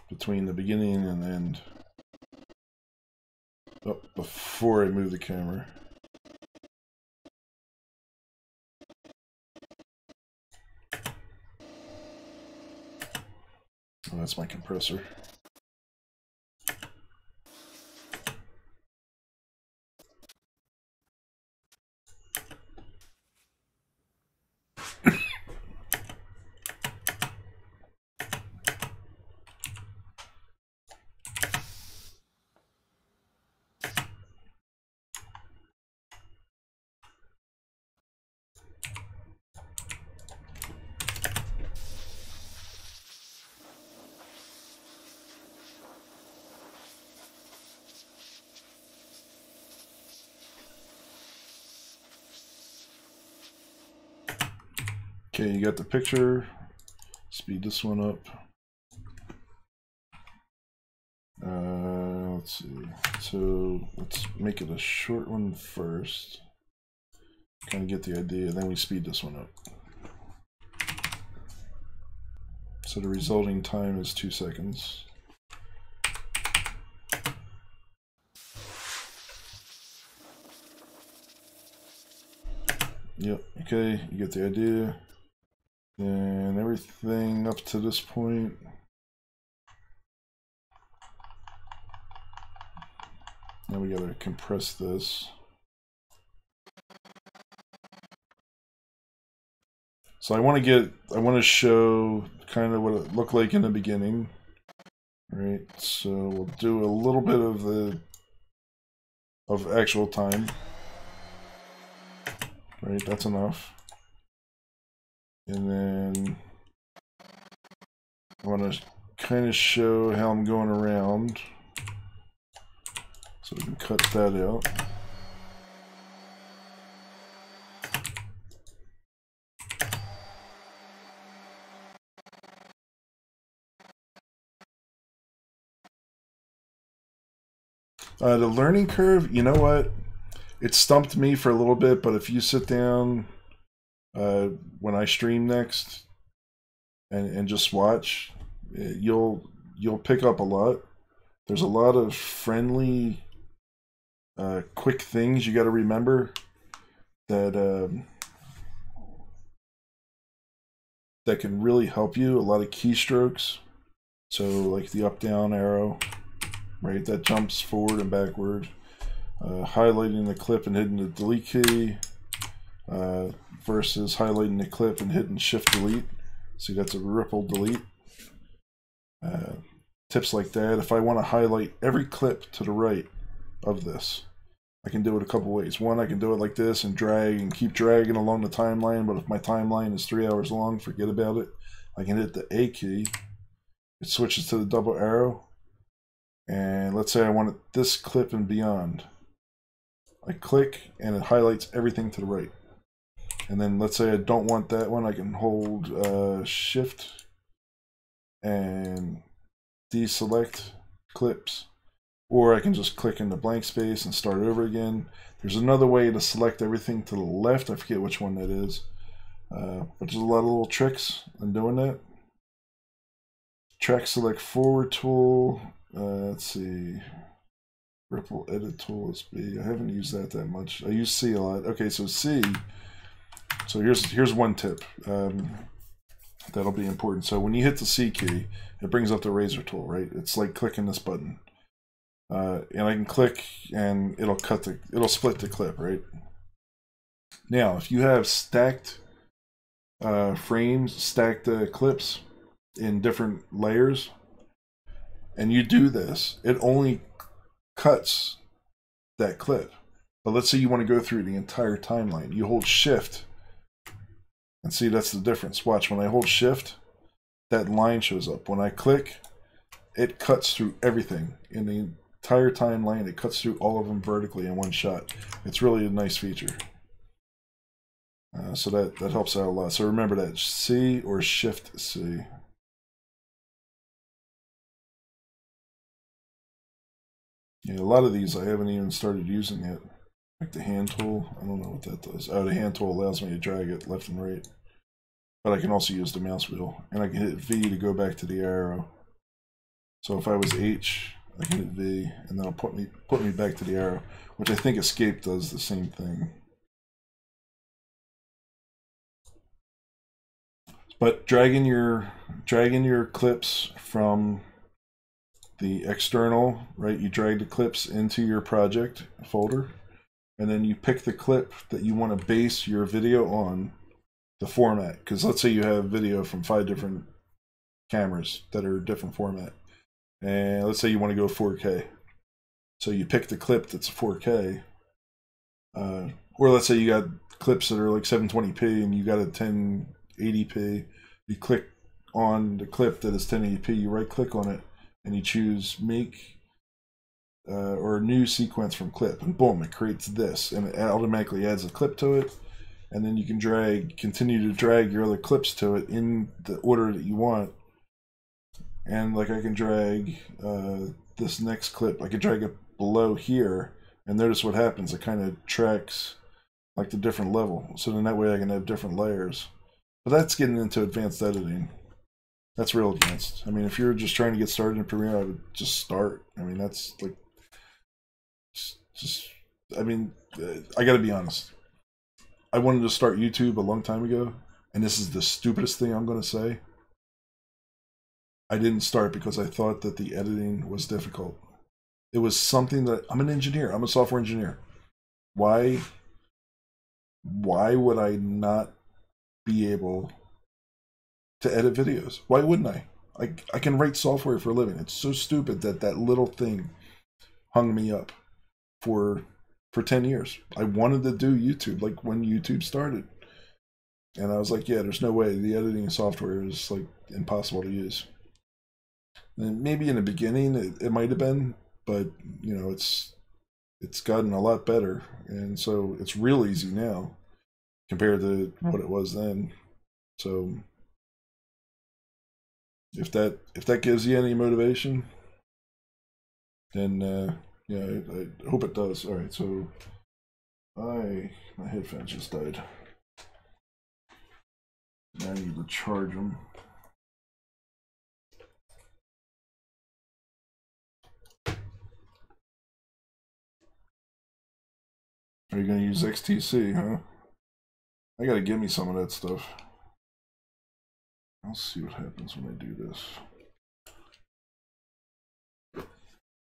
[SPEAKER 1] between the beginning and end. Oh, before I move the camera. Oh, that's my compressor. Okay, you got the picture. Speed this one up. Let's see. So let's make it a short one first. Kind of get the idea, then we speed this one up. So the resulting time is 2 seconds. Yep, okay, you get the idea. And everything up to this point. Now we gotta compress this. So I want to show kind of what it looked like in the beginning. Right, so we'll do a little bit of actual time. Right, that's enough. And then I want to kind of show how I'm going around. So we can cut that out. The learning curve, you know what? It stumped me for a little bit, but if you sit down when I stream next and just watch, you'll pick up a lot. There's a lot of friendly, quick things you got to remember that that can really help you. A lot of keystrokes, so like the up-down arrow, right? That jumps forward and backward. Highlighting the clip and hitting the delete key versus highlighting the clip and hitting shift delete. See, that's a ripple delete. Tips like that. If I want to highlight every clip to the right of this, I can do it a couple ways. One, I can do it like this and drag and keep dragging along the timeline, but if my timeline is 3 hours long, forget about it. I can hit the A key. It switches to the double arrow. And let's say I want it this clip and beyond. I click and it highlights everything to the right. And then let's say I don't want that one, I can hold shift and deselect clips. Or I can just click in the blank space and start over again. There's another way to select everything to the left. I forget which one that is. But there's a lot of little tricks in doing that. Track select forward tool. Let's see. Ripple edit tool is B. I haven't used that much. I use C a lot. Okay, so C. So here's one tip that'll be important. So when you hit the C key, it brings up the razor tool, right? It's like clicking this button, and I can click and it'll split the clip, right? Now, if you have stacked frames, stacked clips in different layers, and you do this, it only cuts that clip. But let's say you want to go through the entire timeline. You hold shift and see, that's the difference. Watch, when I hold shift, that line shows up. When I click, it cuts through everything in the entire timeline. It cuts through all of them vertically in one shot. It's really a nice feature. So that helps out a lot. So remember that, C or shift C. Yeah, a lot of these I haven't even started using yet. Like the hand tool, I don't know what that does. Oh, the hand tool allows me to drag it left and right. But I can also use the mouse wheel. And I can hit V to go back to the arrow. So if I was H, I can hit V, and that'll put me back to the arrow. Which I think escape does the same thing. But dragging your clips from the external, right? You drag the clips into your project folder, and then you pick the clip that you want to base your video on, the format. Because let's say you have video from 5 different cameras that are different format, and let's say you want to go 4K. So you pick the clip that's 4K, or let's say you got clips that are like 720p and you got a 1080p. You click on the clip that is 1080p, you right click on it, and you choose make or new sequence from clip, and boom, it creates this, and it automatically adds a clip to it, and then you can continue to drag your other clips to it in the order that you want. And like I can drag this next clip, I can drag it below here, and notice what happens. It kind of tracks like the different level. So then that way I can have different layers. But that's getting into advanced editing. That's real advanced. I mean, if you're just trying to get started in Premiere, I would just start. I mean, that's like, I mean, I gotta be honest. I wanted to start YouTube a long time ago, and this is the stupidest thing I'm gonna say. I didn't start because I thought that the editing was difficult. It was something that, I'm an engineer, I'm a software engineer. Why would I not be able to edit videos? Why wouldn't I? I can write software for a living. It's so stupid that that little thing hung me up for 10 years. I wanted to do YouTube, like when YouTube started. And I was like, yeah, there's no way. The editing software is like impossible to use. And maybe in the beginning it might have been, but you know, it's gotten a lot better. And so it's real easy now compared to what it was then. So if that gives you any motivation, then yeah, I hope it does. All right, so my headphones just died. Now I need to charge them. Are you gonna use XTC, huh? I gotta give me some of that stuff. I'll see what happens when I do this.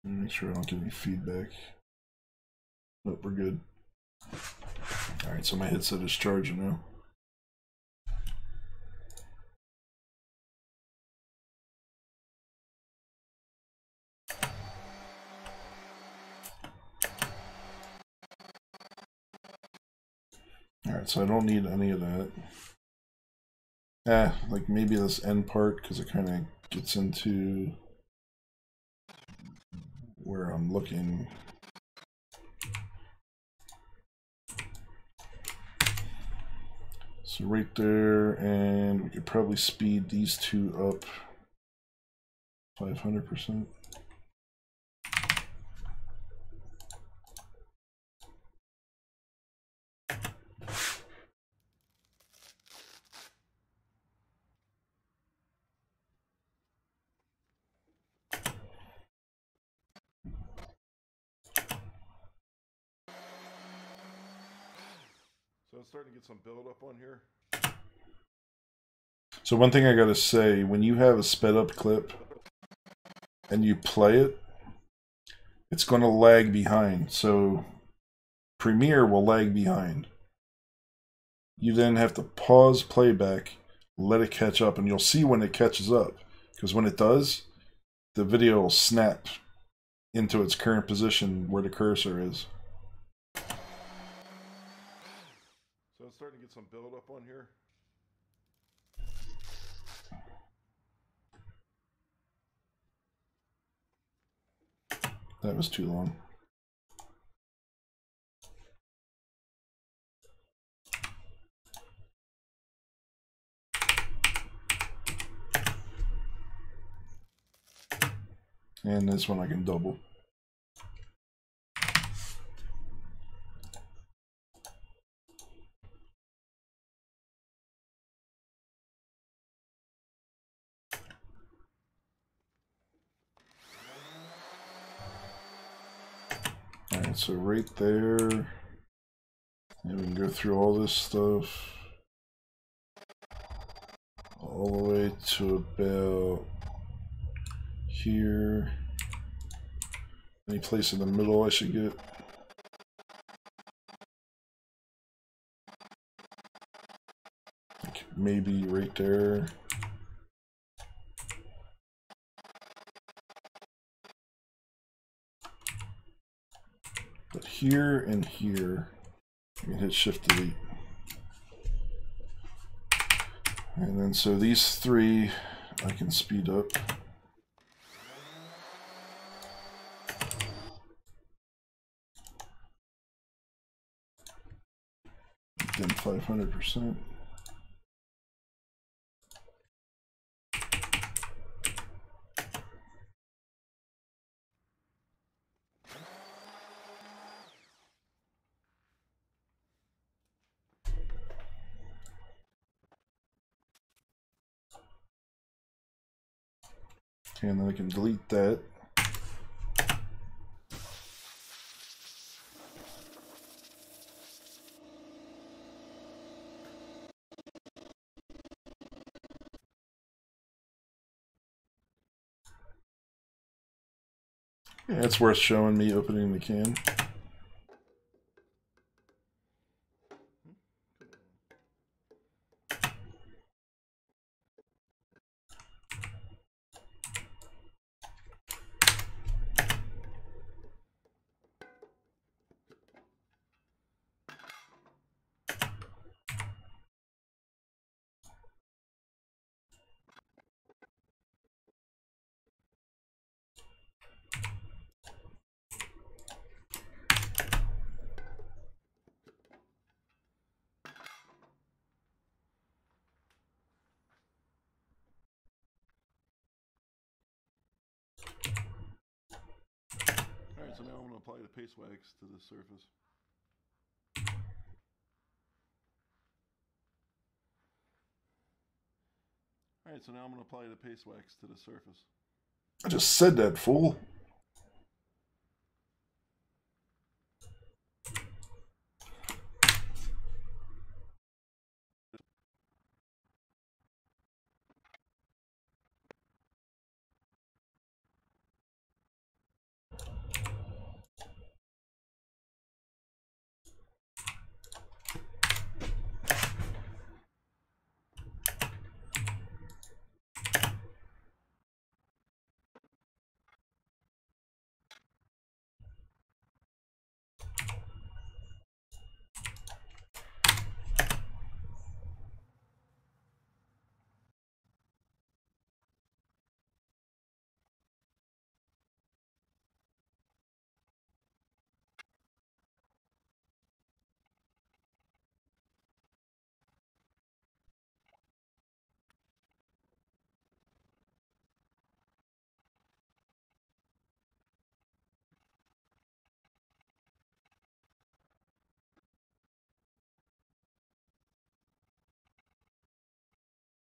[SPEAKER 1] Make sure I don't get any feedback. Nope, we're good. Alright, so my headset is charging now. Alright, so I don't need any of that. Like maybe this end part, because it kind of gets into where I'm looking. So right there, and we could probably speed these two up 500%. So it's starting to get some build up on here. So one thing I gotta say, when you have a sped up clip and you play it, it's gonna lag behind. So Premiere will lag behind. You then have to pause playback, let it catch up, and you'll see when it catches up. Because when it does, the video will snap into its current position where the cursor is. So it's starting to get some build up on here. That was too long. And this one I can double. Alright, so right there, and we can go through all this stuff all the way to about here. Any place in the middle I should get. Like maybe right there. But here and here, I can hit Shift Delete. And then so these three I can speed up. Then 500%. Okay, and then I can delete that. Yeah, it's worth showing me opening the can. Alright, so now I'm going to apply the paste wax to the surface. Alright, so now I'm going to apply the paste wax to the surface. I just said that, fool.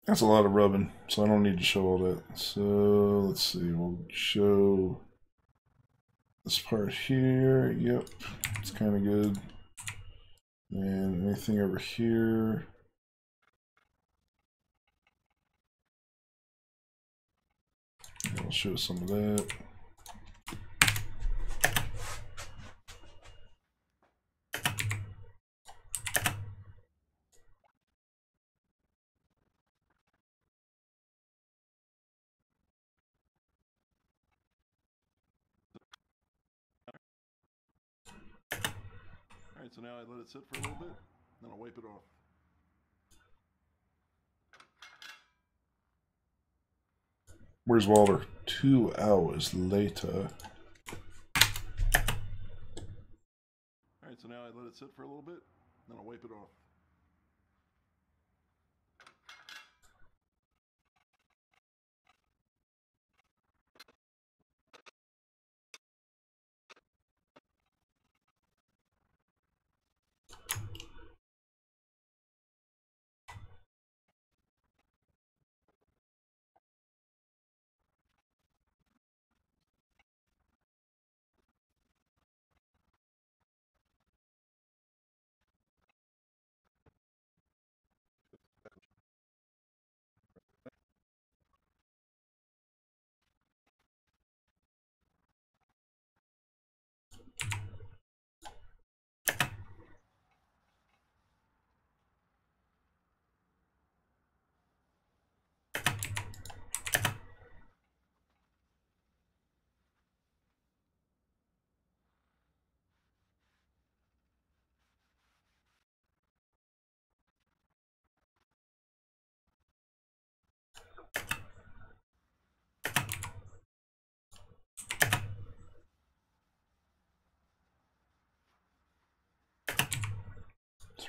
[SPEAKER 1] That's a lot of rubbing, so I don't need to show all that. So let's see, we'll show this part here. Yep, it's kind of good. And anything over here. I'll show some of that. Alright, so now I let it sit for a little bit, then I'll wipe it off. Where's Walter? 2 hours later. Alright, so now I let it sit for a little bit, then I'll wipe it off.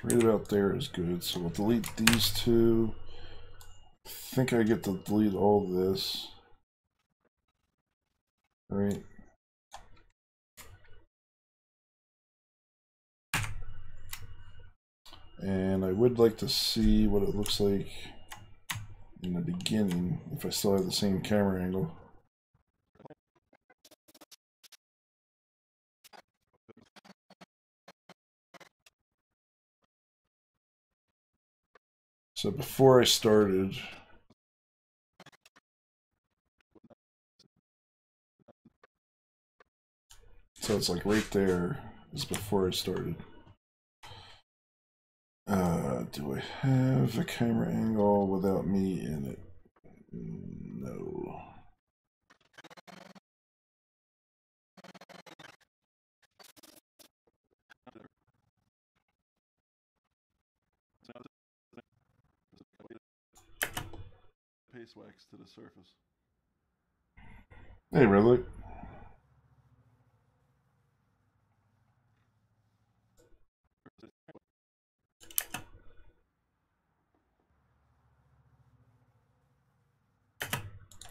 [SPEAKER 1] Right about there is good. So we'll delete these two. I think I get to delete all this. All right. And I would like to see what it looks like in the beginning if I still have the same camera angle. So before I started, so it's like right there is before I started. Do I have a camera angle without me in it? No.
[SPEAKER 3] Paste wax to the surface.
[SPEAKER 1] Hey, really?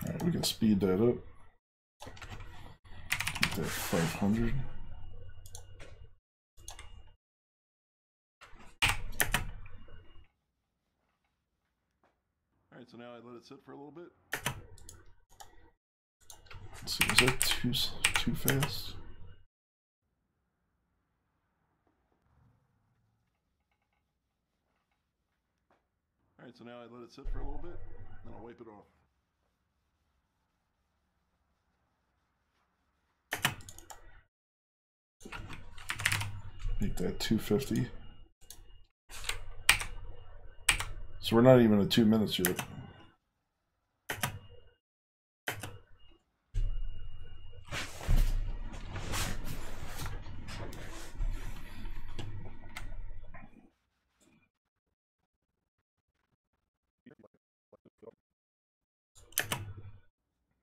[SPEAKER 1] Alright, we can speed that up. Keep that 500.
[SPEAKER 3] Alright, so now I let it sit for a little bit.
[SPEAKER 1] Let's see, is that too fast?
[SPEAKER 3] Alright, so now I let it sit for a little bit, then I'll wipe it off.
[SPEAKER 1] Make that 250. So we're not even at 2 minutes yet.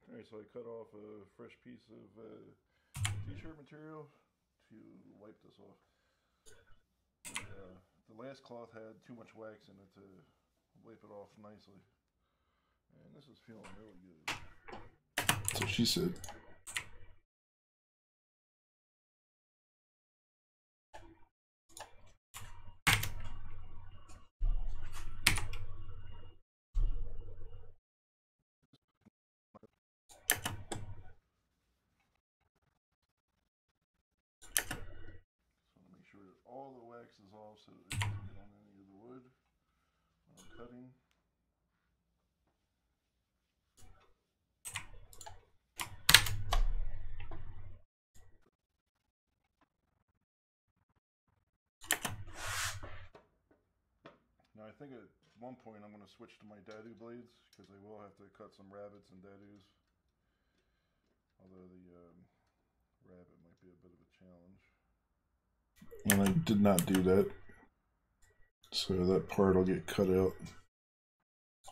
[SPEAKER 3] Alright, so I cut off a fresh piece of t-shirt material to wipe this off. And, the last cloth had too much wax in it to wipe it off nicely. And this is feeling really good.
[SPEAKER 1] That's what she said.
[SPEAKER 3] Sure that all the wax is off so that it doesn't get on any of the wood when I'm cutting. Now I think at one point I'm going to switch to my dadu blades because I will have to cut some rabbits and dadus. Although the rabbit might be a bit of a challenge.
[SPEAKER 1] And I did not do that. So that part will get cut out.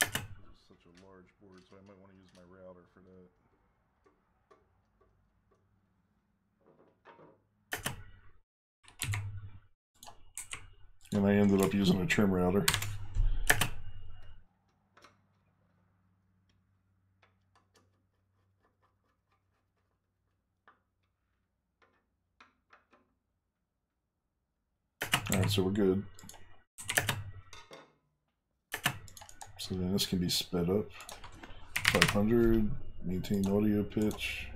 [SPEAKER 3] It's such a large board, so I might want to use my router for that.
[SPEAKER 1] And I ended up using a trim router. Alright, so we're good. So then this can be sped up. 500, maintain audio pitch.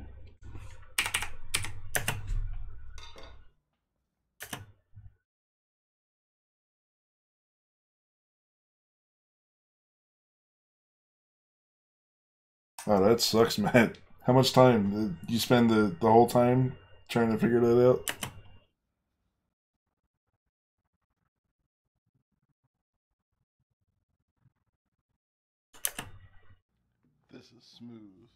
[SPEAKER 1] Oh, that sucks, Matt. How much time did you spend the whole time trying to figure that out?
[SPEAKER 3] This is smooth.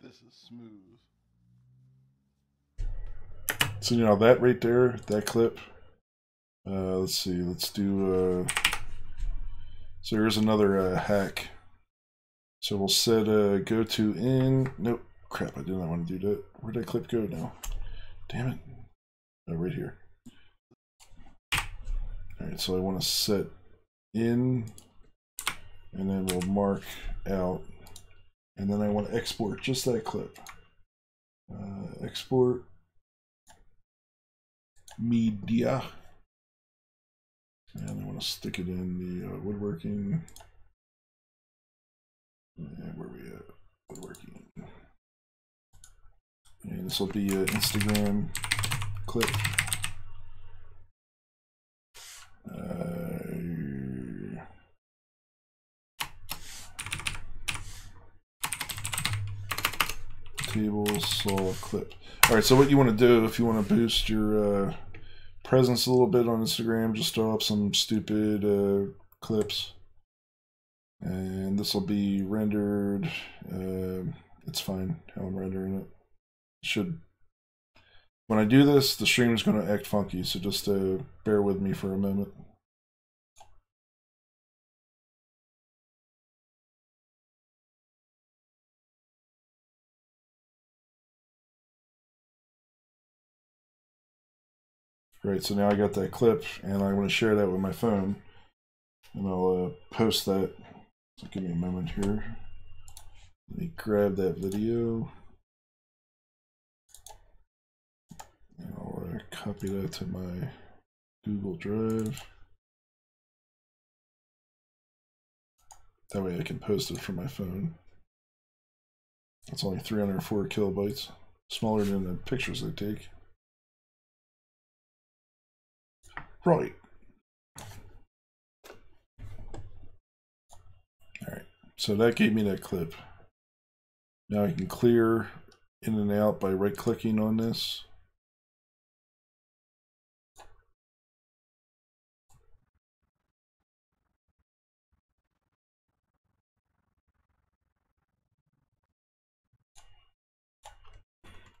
[SPEAKER 3] This is smooth.
[SPEAKER 1] So, you know, that right there, that clip. Let's see, let's do, so here's another hack. So we'll set go to in. Nope, crap, I did not want to do that. Where did I clip go now? Damn it. Oh, right here. Alright, so I want to set in, and then we'll mark out, and then I want to export just that clip. Export media, and I want to stick it in the woodworking. And where are we at? Woodworking. And this will be an Instagram clip. Table saw clip. All right, so what you want to do if you want to boost your presence a little bit on Instagram, just throw up some stupid clips, and this will be rendered. It's fine how I'm rendering it. Should, when I do this, the stream is going to act funky, so just bear with me for a moment. Great, so now I got that clip, and I want to share that with my phone, and I'll post that. So give me a moment here. Let me grab that video, and I'll copy that to my Google Drive. That way I can post it from my phone. It's only 304 kilobytes, smaller than the pictures I take. Right. Alright, so that gave me that clip. Now I can clear in and out by right-clicking on this.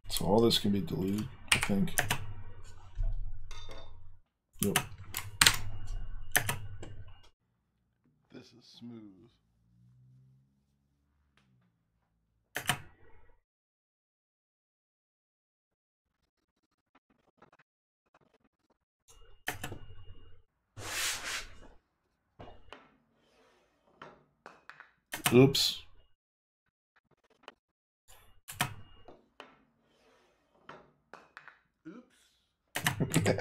[SPEAKER 1] So all this can be deleted, I think. Yep.
[SPEAKER 3] This is smooth.
[SPEAKER 1] Oops.
[SPEAKER 3] Oops.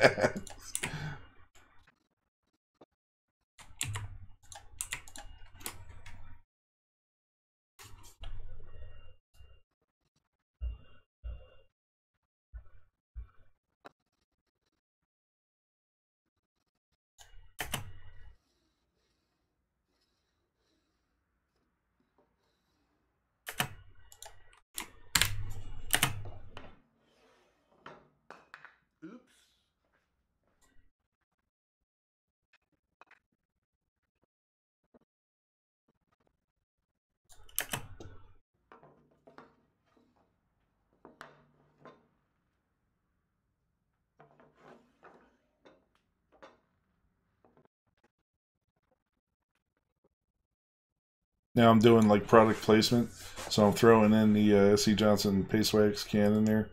[SPEAKER 3] Oops.
[SPEAKER 1] Now I'm doing like product placement, so I'm throwing in the SC Johnson Paste Wax can in there.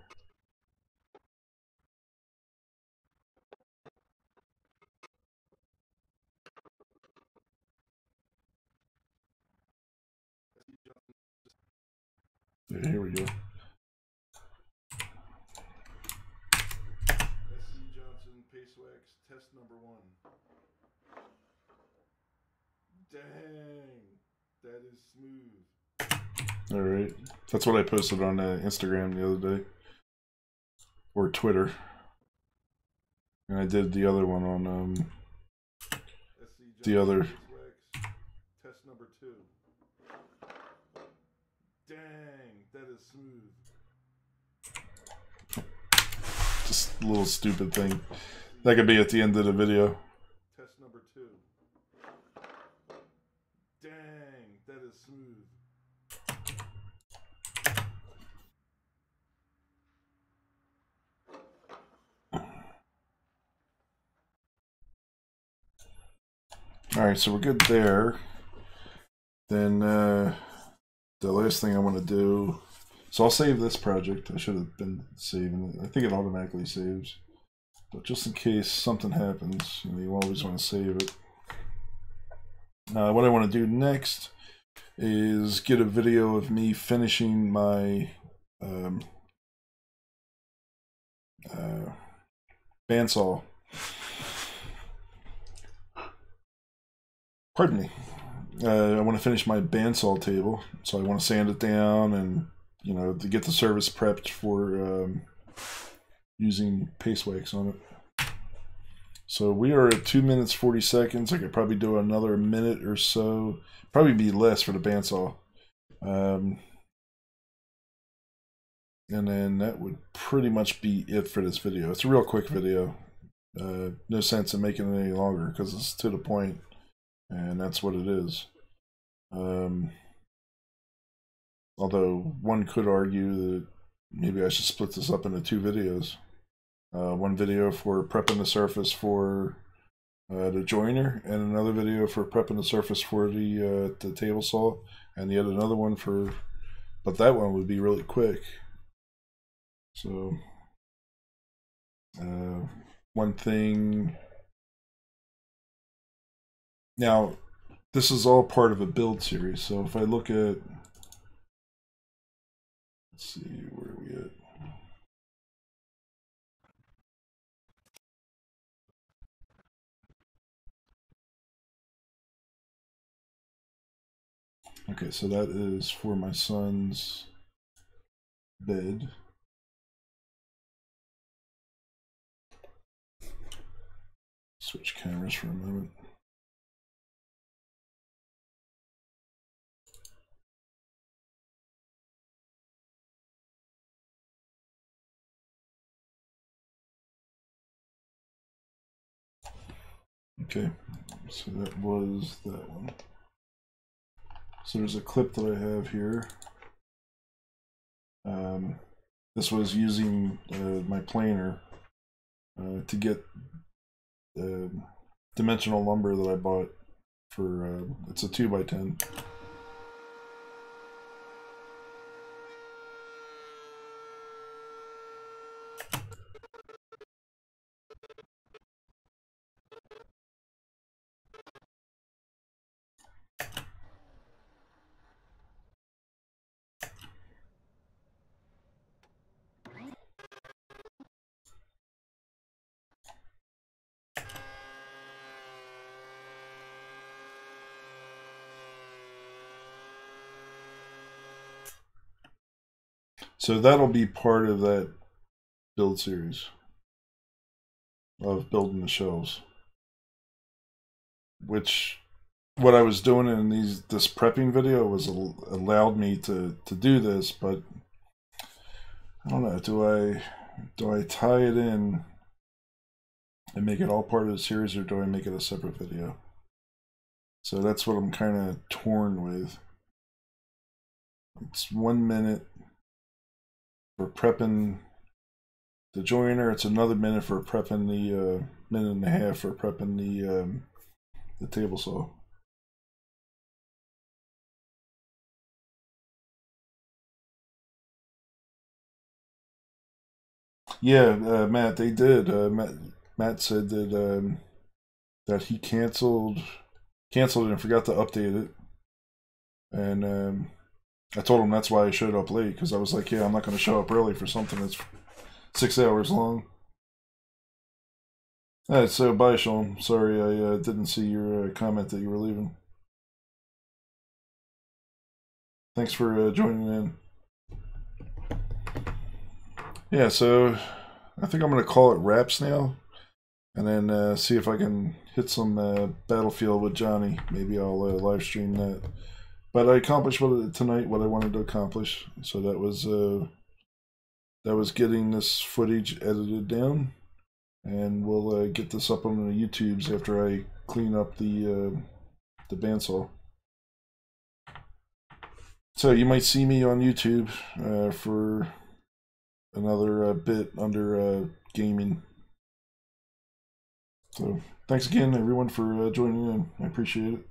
[SPEAKER 1] Yeah, here we go.
[SPEAKER 3] SC Johnson Paste Wax test number 1. Dang, that is smooth.
[SPEAKER 1] All right, that's what I posted on Instagram the other day, or Twitter, and I did the other one on the other.
[SPEAKER 3] Paste Wax test number 2. Dang, that is smooth.
[SPEAKER 1] Just a little stupid thing that could be at the end of the video.
[SPEAKER 3] Test number 2. Dang, that is smooth.
[SPEAKER 1] All right, so we're good there. Then the last thing I want to do, so I'll save this project. I should have been saving it. I think it automatically saves. But just in case something happens, you always want to save it. What I want to do next is get a video of me finishing my bandsaw. Pardon me. I want to finish my bandsaw table, so I want to sand it down and, to get the surface prepped for using paste wax on it. So we are at 2 minutes 40 seconds. I could probably do another minute or so. Probably be less for the bandsaw. And then that would pretty much be it for this video. It's a real quick video. No sense in making it any longer because it's to the point, and that's what it is. Although one could argue that maybe I should split this up into 2 videos. One video for prepping the surface for the joiner, and another video for prepping the surface for the table saw, and yet another one for, but that one would be really quick. So one thing, now this is all part of a build series, so if I look at, let's see, where are we at? Okay, so that is for my son's bed. Switch cameras for a moment. Okay, so that was that one. So there's a clip that I have here. This was using my planer to get dimensional lumber that I bought for, it's a 2x10. So that'll be part of that build series of building the shelves. Which, what I was doing in this prepping video was allowed me to do this, but I don't know, do I tie it in and make it all part of the series, or do I make it a separate video? So that's what I'm kind of torn with. It's 1 minute for prepping the joiner. It's another minute for prepping the minute and a half for prepping the table saw. Yeah, Matt, they did. Matt said that that he canceled it and forgot to update it, and I told him that's why I showed up late, because I was like, yeah, I'm not going to show up early for something that's 6 hours long. Alright, so bye, Sean. Sorry I didn't see your comment that you were leaving. Thanks for joining in. Yeah, so I think I'm going to call it wraps now, and then see if I can hit some Battlefield with Johnny. Maybe I'll live stream that. But I accomplished tonight what I wanted to accomplish. So that was getting this footage edited down, and we'll get this up on the YouTubes after I clean up the bandsaw. So you might see me on YouTube for another bit under gaming. So thanks again, everyone, for joining in. I appreciate it.